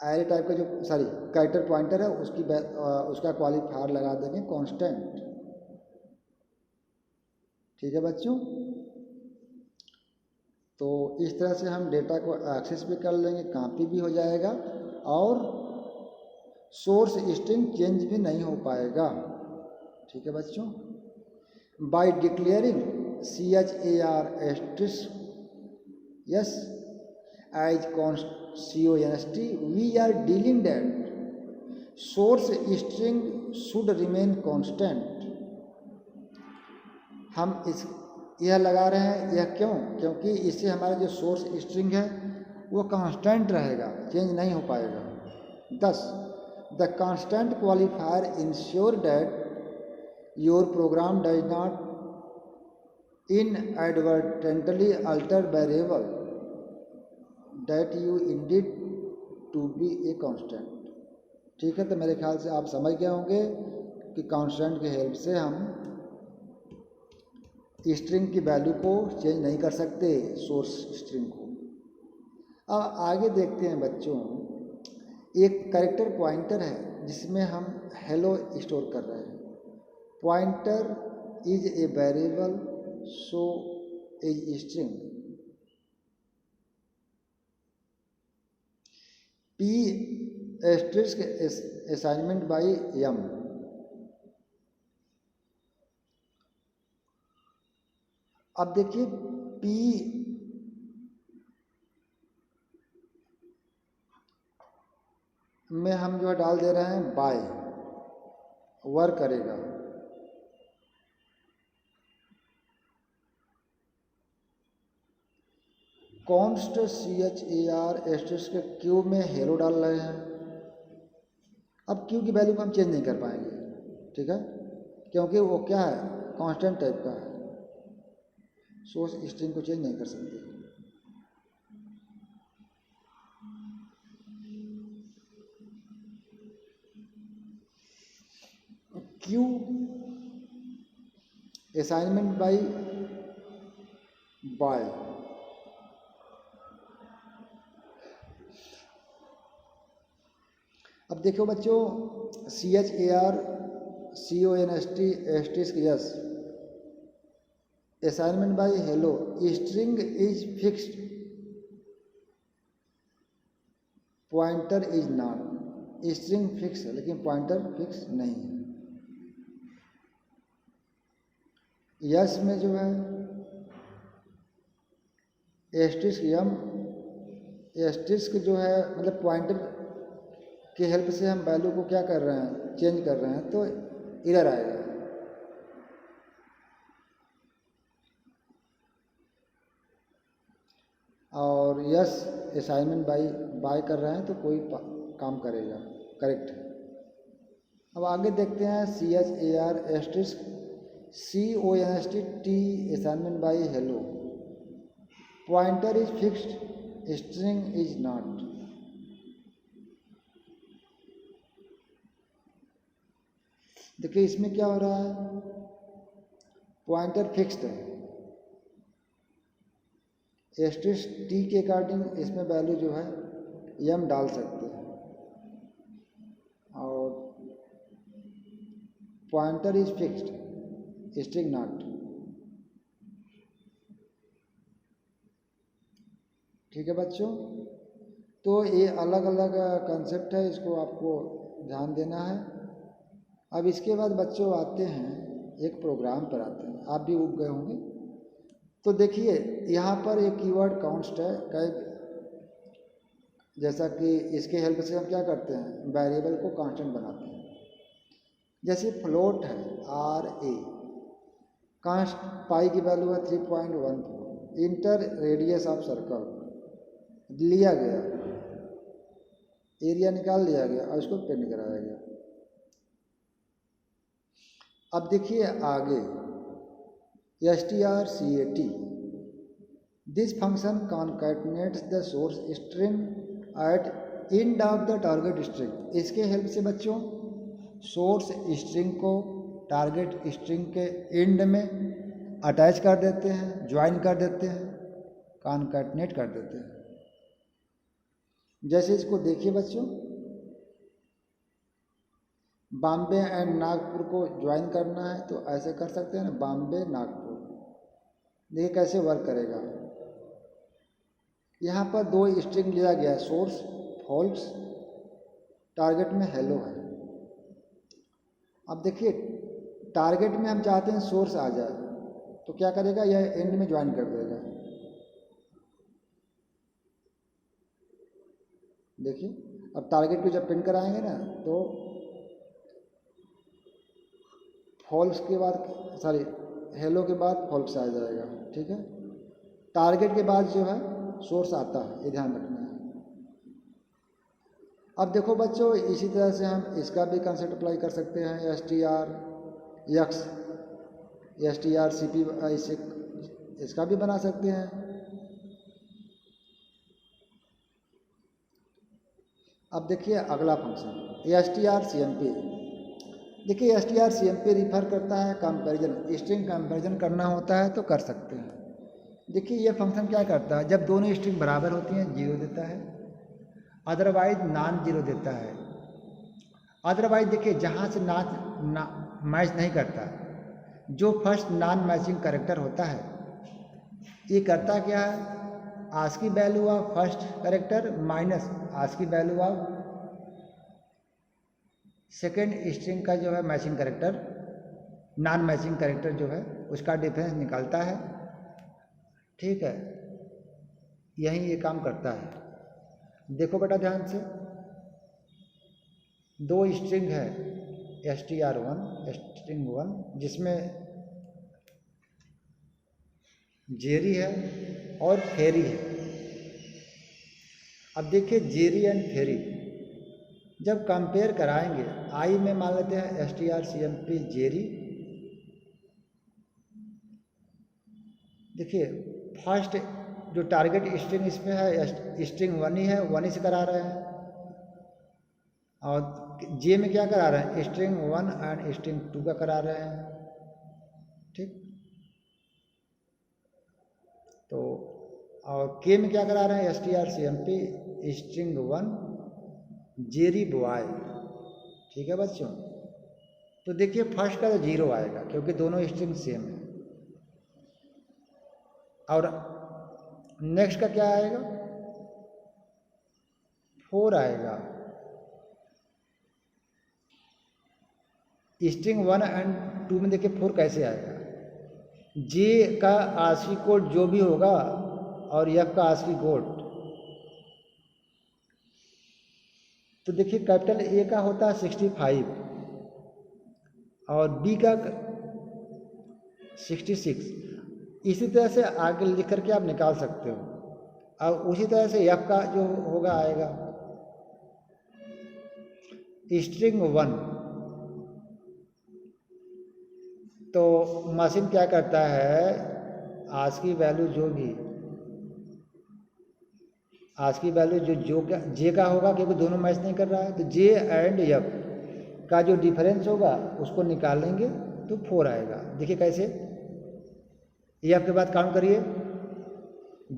एरे टाइप का जो कैरेक्टर पॉइंटर है उसका क्वालिफायर लगा देंगे कांस्टेंट। ठीक है बच्चों, तो इस तरह से हम डेटा को एक्सेस भी कर लेंगे, कॉपी भी हो जाएगा और सोर्स स्ट्रिंग चेंज भी नहीं हो पाएगा। ठीक है बच्चों, by declaring CHAR** yes as const we are dealing that source string should remain constant। हम यह लगा रहे हैं, यह क्यों, क्योंकि इससे हमारा जो सोर्स स्ट्रिंग है वो कांस्टेंट रहेगा, चेंज नहीं हो पाएगा। thus the constant qualifier ensure that your program does not inadvertently alter variable that you indeed to be a constant। ठीक है, तो मेरे ख्याल से आप समझ गए होंगे कि कांस्टेंट की हेल्प से हम स्ट्रिंग की वैल्यू को चेंज नहीं कर सकते, सोर्स स्ट्रिंग को। अब आगे देखते हैं बच्चों, एक कैरेक्टर पॉइंटर है जिसमें हम हेलो स्टोर कर रहे हैं। Pointer is a variable so is string P asterisk assignment by M। अब देखिए P में हम जो है डाल दे रहे हैं बाय, वर्क करेगा। कॉन्स्ट CHAR** क्यू में हेलो डाल रहे हैं। अब क्यू की वैल्यू को हम चेंज नहीं कर पाएंगे, ठीक है, क्योंकि वो क्या है, कांस्टेंट टाइप का है, सोर्स स्ट्रिंग को चेंज नहीं कर सकते। क्यू असाइनमेंट बाय अब देखो बच्चों, CHAR**** yes assignment bye hello, string is fixed, pointer is not. String fix है लेकिन पॉइंटर फिक्स नहीं है। यस में जो है एस्टिस्क जो है मतलब पॉइंटर की हेल्प से हम वैल्यू को क्या कर रहे हैं, चेंज कर रहे हैं, तो इधर आएगा। और यस असाइनमेंट बाय कर रहे हैं तो कोई काम करेगा, करेक्ट। अब आगे देखते हैं CHAR****CONST assignment bye hello, pointer is fixed, string is not. देखिए इसमें क्या हो रहा है, पॉइंटर फिक्स्ड है, *t के अकॉर्डिंग इसमें वैल्यू जो है m डाल सकते हैं, और pointer is fixed, string not. ठीक है बच्चों, तो ये अलग अलग कंसेप्ट है, इसको आपको ध्यान देना है। अब इसके बाद बच्चों आते हैं एक प्रोग्राम पर आते हैं, आप भी उग गए होंगे। तो देखिए यहाँ पर एक कीवर्ड कांस्ट है कई, जैसा कि इसके हेल्प से हम क्या करते हैं, वेरिएबल को कांस्टेंट बनाते हैं। जैसे फ्लोट है RA, कांस्ट पाई की वैल्यू है 3.14, इंटर रेडियस ऑफ सर्कल लिया गया, एरिया निकाल लिया गया और उसको प्रिंट कराया गया। अब देखिए आगे strcat, this function concatenates the source string at end of the target string. इसके हेल्प से बच्चों सोर्स स्ट्रिंग को टारगेट स्ट्रिंग के एंड में अटैच कर देते हैं, ज्वाइन कर देते हैं, कॉन्कैटिनेट कर देते हैं। जैसे इसको देखिए बच्चों, बॉम्बे एंड नागपुर को ज्वाइन करना है तो ऐसे कर सकते हैं ना, बॉम्बे नागपुर। देखिए कैसे वर्क करेगा। यहाँ पर दो स्ट्रिंग लिया गया है, सोर्स फॉल्स, टारगेट में हेलो है। अब देखिए टारगेट में हम चाहते हैं सोर्स आ जाए तो क्या करेगा, यह एंड में ज्वाइन कर देगा। देखिए अब टारगेट को जब प्रिंट कराएंगे ना तो फॉल्स के बाद, सॉरी हेलो के बाद फॉल्स आ जाएगा, ठीक है। टारगेट के बाद जो है सोर्स आता है, ये ध्यान रखना है। अब देखो बच्चों इसी तरह से हम इसका भी कंसेप्ट अप्लाई कर सकते हैं, strx, strcp, ऐसे इसका भी बना सकते हैं। अब देखिए अगला फंक्शन strcmp। देखिए strcmp रिफर करता है कंपैरिजन, स्ट्रिंग कंपैरिजन करना होता है तो कर सकते हैं। देखिए ये फंक्शन क्या करता है, जब दोनों स्ट्रिंग बराबर होती हैं 0 देता है, अदरवाइज नॉन 0 देता है। अदरवाइज देखिए जहाँ से मैच नहीं करता, जो फर्स्ट नॉन मैचिंग कैरेक्टर होता है ये करता क्या है, ASCII value of first character minus ASCII value of second string का जो है matching character, non matching character जो है उसका डिफरेंस निकालता है, ठीक है। यही ये काम करता है। देखो बेटा ध्यान से, दो स्ट्रिंग है str1 स्ट्रिंग 1 जिसमें जेरी है और फेरी है। अब देखिए जेरी एंड फेरी जब कंपेयर कराएंगे, आई में मान लेते हैं strcmp जेरी। देखिए फर्स्ट जो टारगेट स्ट्रिंग इसमें है स्ट्रिंग 1 ही है, 1 ही से करा रहे हैं। और जे में क्या करा रहे हैं, स्ट्रिंग 1 एंड स्ट्रिंग 2 का करा रहे हैं, ठीक। तो और के में क्या करा रहे हैं, strcmp स्ट्रिंग 1 जेरी बॉय, ठीक है बच्चों। तो देखिए फर्स्ट का तो 0 आएगा क्योंकि दोनों स्ट्रिंग सेम है, और नेक्स्ट का क्या आएगा, 4 आएगा। स्ट्रिंग 1 एंड 2 में देखिए 4 कैसे आएगा, जे का आस्की कोड जो भी होगा और एफ का आस्की कोड। तो देखिए कैपिटल ए का होता है 65 और बी का 66। इसी तरह से आगे लिख करके आप निकाल सकते हो। और उसी तरह से एफ का जो होगा आएगा स्ट्रिंग 1। तो मशीन क्या करता है, आस्की वैल्यू जो भी आस्की वैल्यू जो जे का होगा क्योंकि दोनों मैच नहीं कर रहा है, तो जे एंड एफ का जो डिफरेंस होगा उसको निकालेंगे तो 4 आएगा। देखिए कैसे, एफ के बाद काउंट करिए,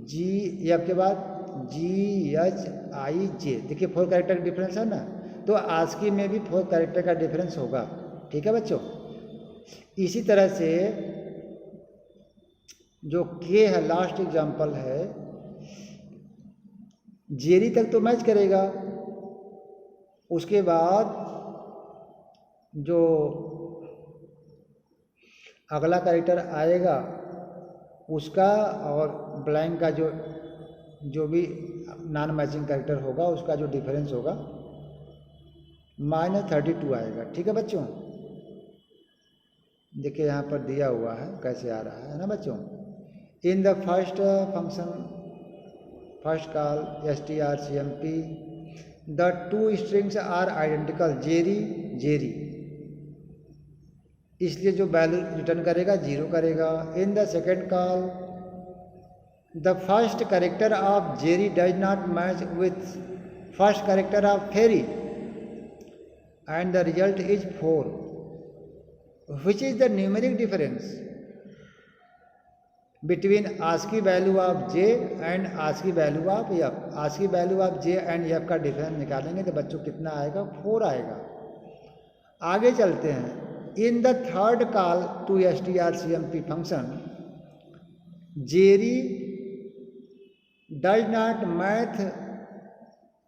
जी एफ के बाद GHIJ, देखिए 4 कैरेक्टर का डिफरेंस है ना, तो आस्की में भी 4 कैरेक्टर का डिफरेंस होगा, ठीक है बच्चों। इसी तरह से जो के है लास्ट एग्जांपल है, जेरी तक तो मैच करेगा, उसके बाद जो अगला कैरेक्टर आएगा उसका और ब्लैंक का जो भी नॉन मैचिंग कैरेक्टर होगा उसका जो डिफरेंस होगा -32 आएगा। ठीक है बच्चों, देखिए यहाँ पर दिया हुआ है कैसे आ रहा है ना बच्चों। In the first function first call strcmp the two strings are identical Jerry Jerry, इसलिए जो वैल्यू रिटर्न करेगा 0 करेगा। In the second call the first character of Jerry does not match with first character of Ferry and the result is 4, which is the numeric difference between ASCII value of J and ASCII value of F। ASCII value of J and F का difference निकालेंगे तो बच्चों कितना आएगा, 4 आएगा। आगे चलते हैं। In the third call to strcmp function Jerry does not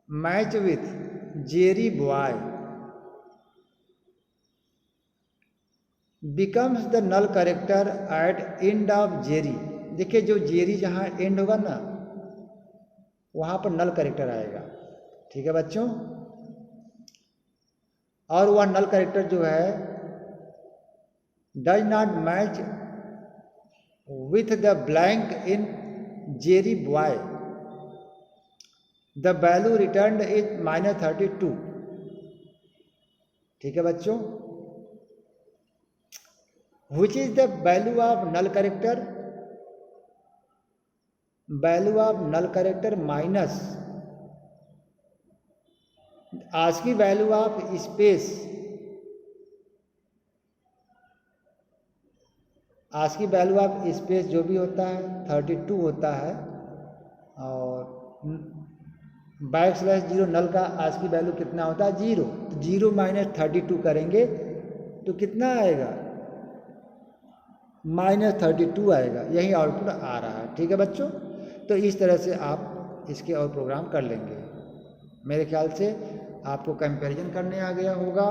match with Jerry boy becomes the null character at end of Jerry. देखिए जो जेरी जहाँ एंड होगा ना वहाँ पर नल करेक्टर आएगा। ठीक है बच्चों, और वह नल करेक्टर जो है does not match with the blank in Jerry boy, the value return is -32। ठीक है बच्चों, which is the value of null character, value of null character minus ASCII value of space, ASCII value of space जो भी होता है 32 होता है, और /0 नल का ASCII वैल्यू कितना होता है 0, तो 0 - 32 करेंगे तो कितना आएगा -32 आएगा। यही आउटपुट आ रहा है। ठीक है बच्चों, तो इस तरह से आप इसके और प्रोग्राम कर लेंगे। मेरे ख्याल से आपको कंपैरिजन करने आ गया होगा।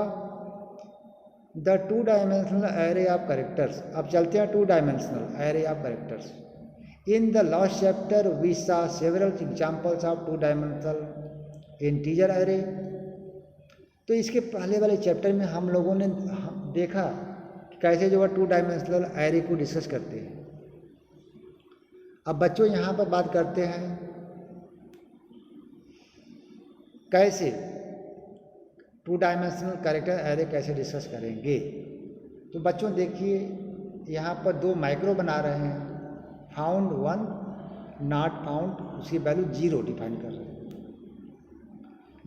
The 2 dimensional array of characters. अब चलते हैं 2 dimensional array of characters. In the last chapter we saw several examples of 2 dimensional integer array. तो इसके पहले वाले चैप्टर में हम लोगों ने देखा कैसे जो है 2 डायमेंशनल एरे को डिस्कस करते हैं। अब बच्चों यहाँ पर बात करते हैं कैसे 2 डायमेंशनल कैरेक्टर एरे कैसे डिस्कस करेंगे। तो बच्चों देखिए यहाँ पर 2 माइक्रो बना रहे हैं, फाउंड 1 नॉट फाउंड, उसकी वैल्यू 0 डिफाइन कर रहे हैं।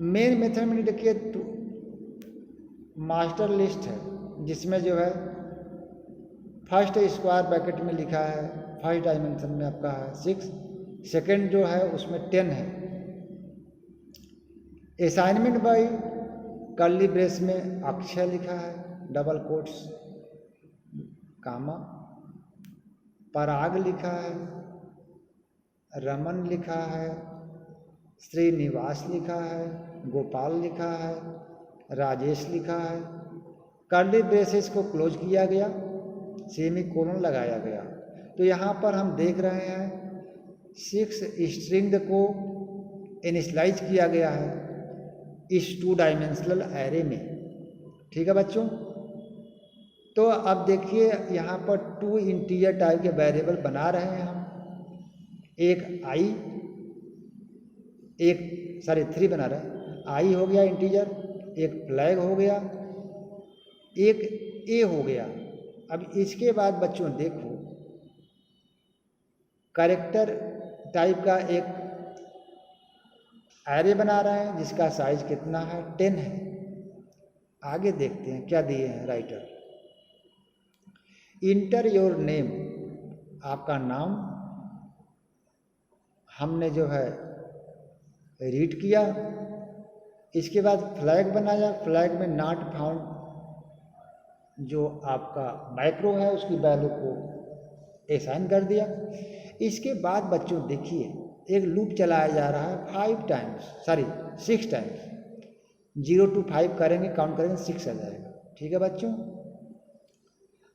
मेन मेथड में देखिए मास्टर लिस्ट है जिसमें जो है फर्स्ट स्क्वायर ब्रैकेट में लिखा है, फर्स्ट डायमेंशन में आपका है 6, सेकंड जो है उसमें 10 है। असाइनमेंट बाई कर्ली ब्रेस में अक्षय लिखा है, डबल कोट्स कामा, पराग लिखा है, रमन लिखा है, श्रीनिवास लिखा है, गोपाल लिखा है, राजेश लिखा है। कर्ली ब्रेसेस को क्लोज किया गया, सेमीकोलन लगाया गया। तो यहाँ पर हम देख रहे हैं 6 स्ट्रिंग को इनिशियलाइज किया गया है इस 2 डायमेंशनल एरे में। ठीक है बच्चों, तो अब देखिए यहाँ पर 2 इंटीजर टाइप के वेरिएबल बना रहे हैं हम, एक आई, एक 3 बना रहे हैं। आई हो गया इंटीजर, एक फ्लैग हो गया, एक ए हो गया। अब इसके बाद बच्चों देखो कैरेक्टर टाइप का एक एरे बना रहे हैं जिसका साइज कितना है 10 है। आगे देखते हैं क्या दिए हैं राइटर। इंटर योर नेम, आपका नाम हमने जो है रीड किया। इसके बाद फ्लैग बनाया, फ्लैग में नॉट फाउंड जो आपका माइक्रो है उसकी वैल्यू को असाइन कर दिया। इसके बाद बच्चों देखिए एक लूप चलाया जा रहा है 6 टाइम्स, 0 to 5 करेंगे, काउंट करेंगे 6 आ जाएगा। ठीक है बच्चों,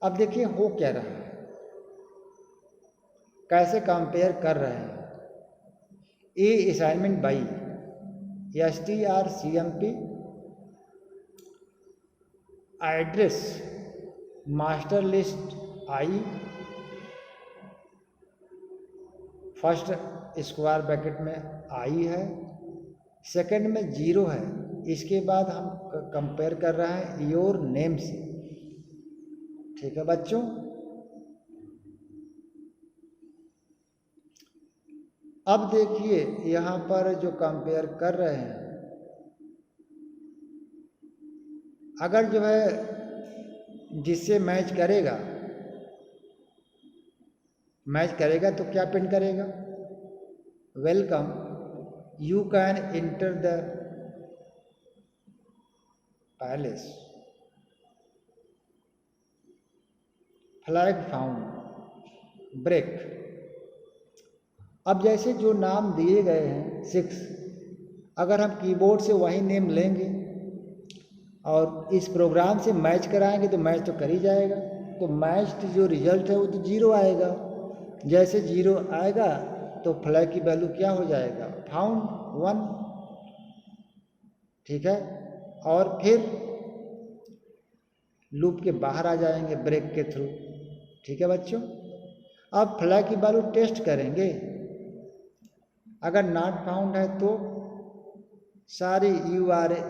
अब देखिए हो क्या रहा है। कैसे कंपेयर कर रहे हैं। A assignment by STRCMP, address master list I, first square bracket में आई है, सेकंड में 0 है, इसके बाद हम कंपेयर कर रहे हैं योर नेम से। ठीक है बच्चों, अब देखिए यहाँ पर जो कंपेयर कर रहे हैं, अगर जो है जिससे मैच करेगा तो क्या प्रिंट करेगा, welcome you can enter the palace, flag found, break. अब जैसे जो नाम दिए गए हैं 6, अगर हम कीबोर्ड से वही नेम लेंगे और इस प्रोग्राम से मैच कराएंगे तो मैच तो कर ही जाएगा, तो मैच जो रिजल्ट है वो तो 0 आएगा। जैसे 0 आएगा तो फ्लैग की वैल्यू क्या हो जाएगा, फाउंड 1। ठीक है, और फिर लूप के बाहर आ जाएंगे ब्रेक के थ्रू। ठीक है बच्चों, अब फ्लैग की वैल्यू टेस्ट करेंगे, अगर नॉट फाउंड है तो सारी URA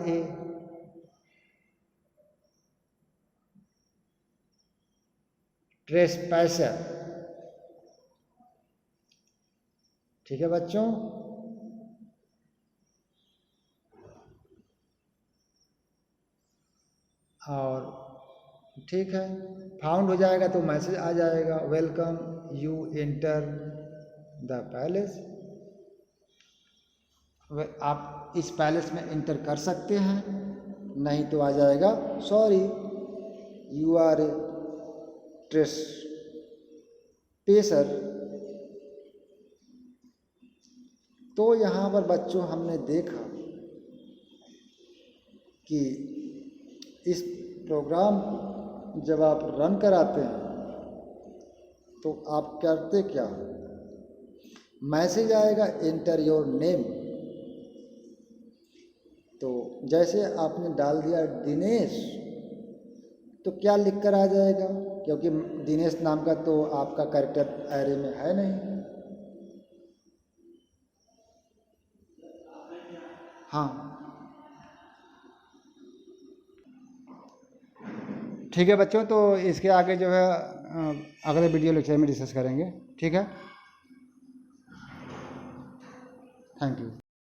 ट्रेसपैसर। ठीक है बच्चों, और ठीक है फाउंड हो जाएगा तो मैसेज आ जाएगा, welcome you enter the palace. आप इस पैलेस में एंटर कर सकते हैं, नहीं तो आ जाएगा सॉरी यू आर ट्रेसपैसर। तो यहाँ पर बच्चों हमने देखा कि इस प्रोग्राम को जब आप रन कराते हैं तो आप करते क्या, मैसेज आएगा एंटर योर नेम, तो जैसे आपने डाल दिया दिनेश तो क्या लिख कर आ जाएगा, क्योंकि दिनेश नाम का तो आपका कैरेक्टर एरे में है नहीं। हाँ ठीक है बच्चों, तो इसके आगे जो है अगले वीडियो लेक्चर में डिस्कस करेंगे। ठीक है, थैंक यू।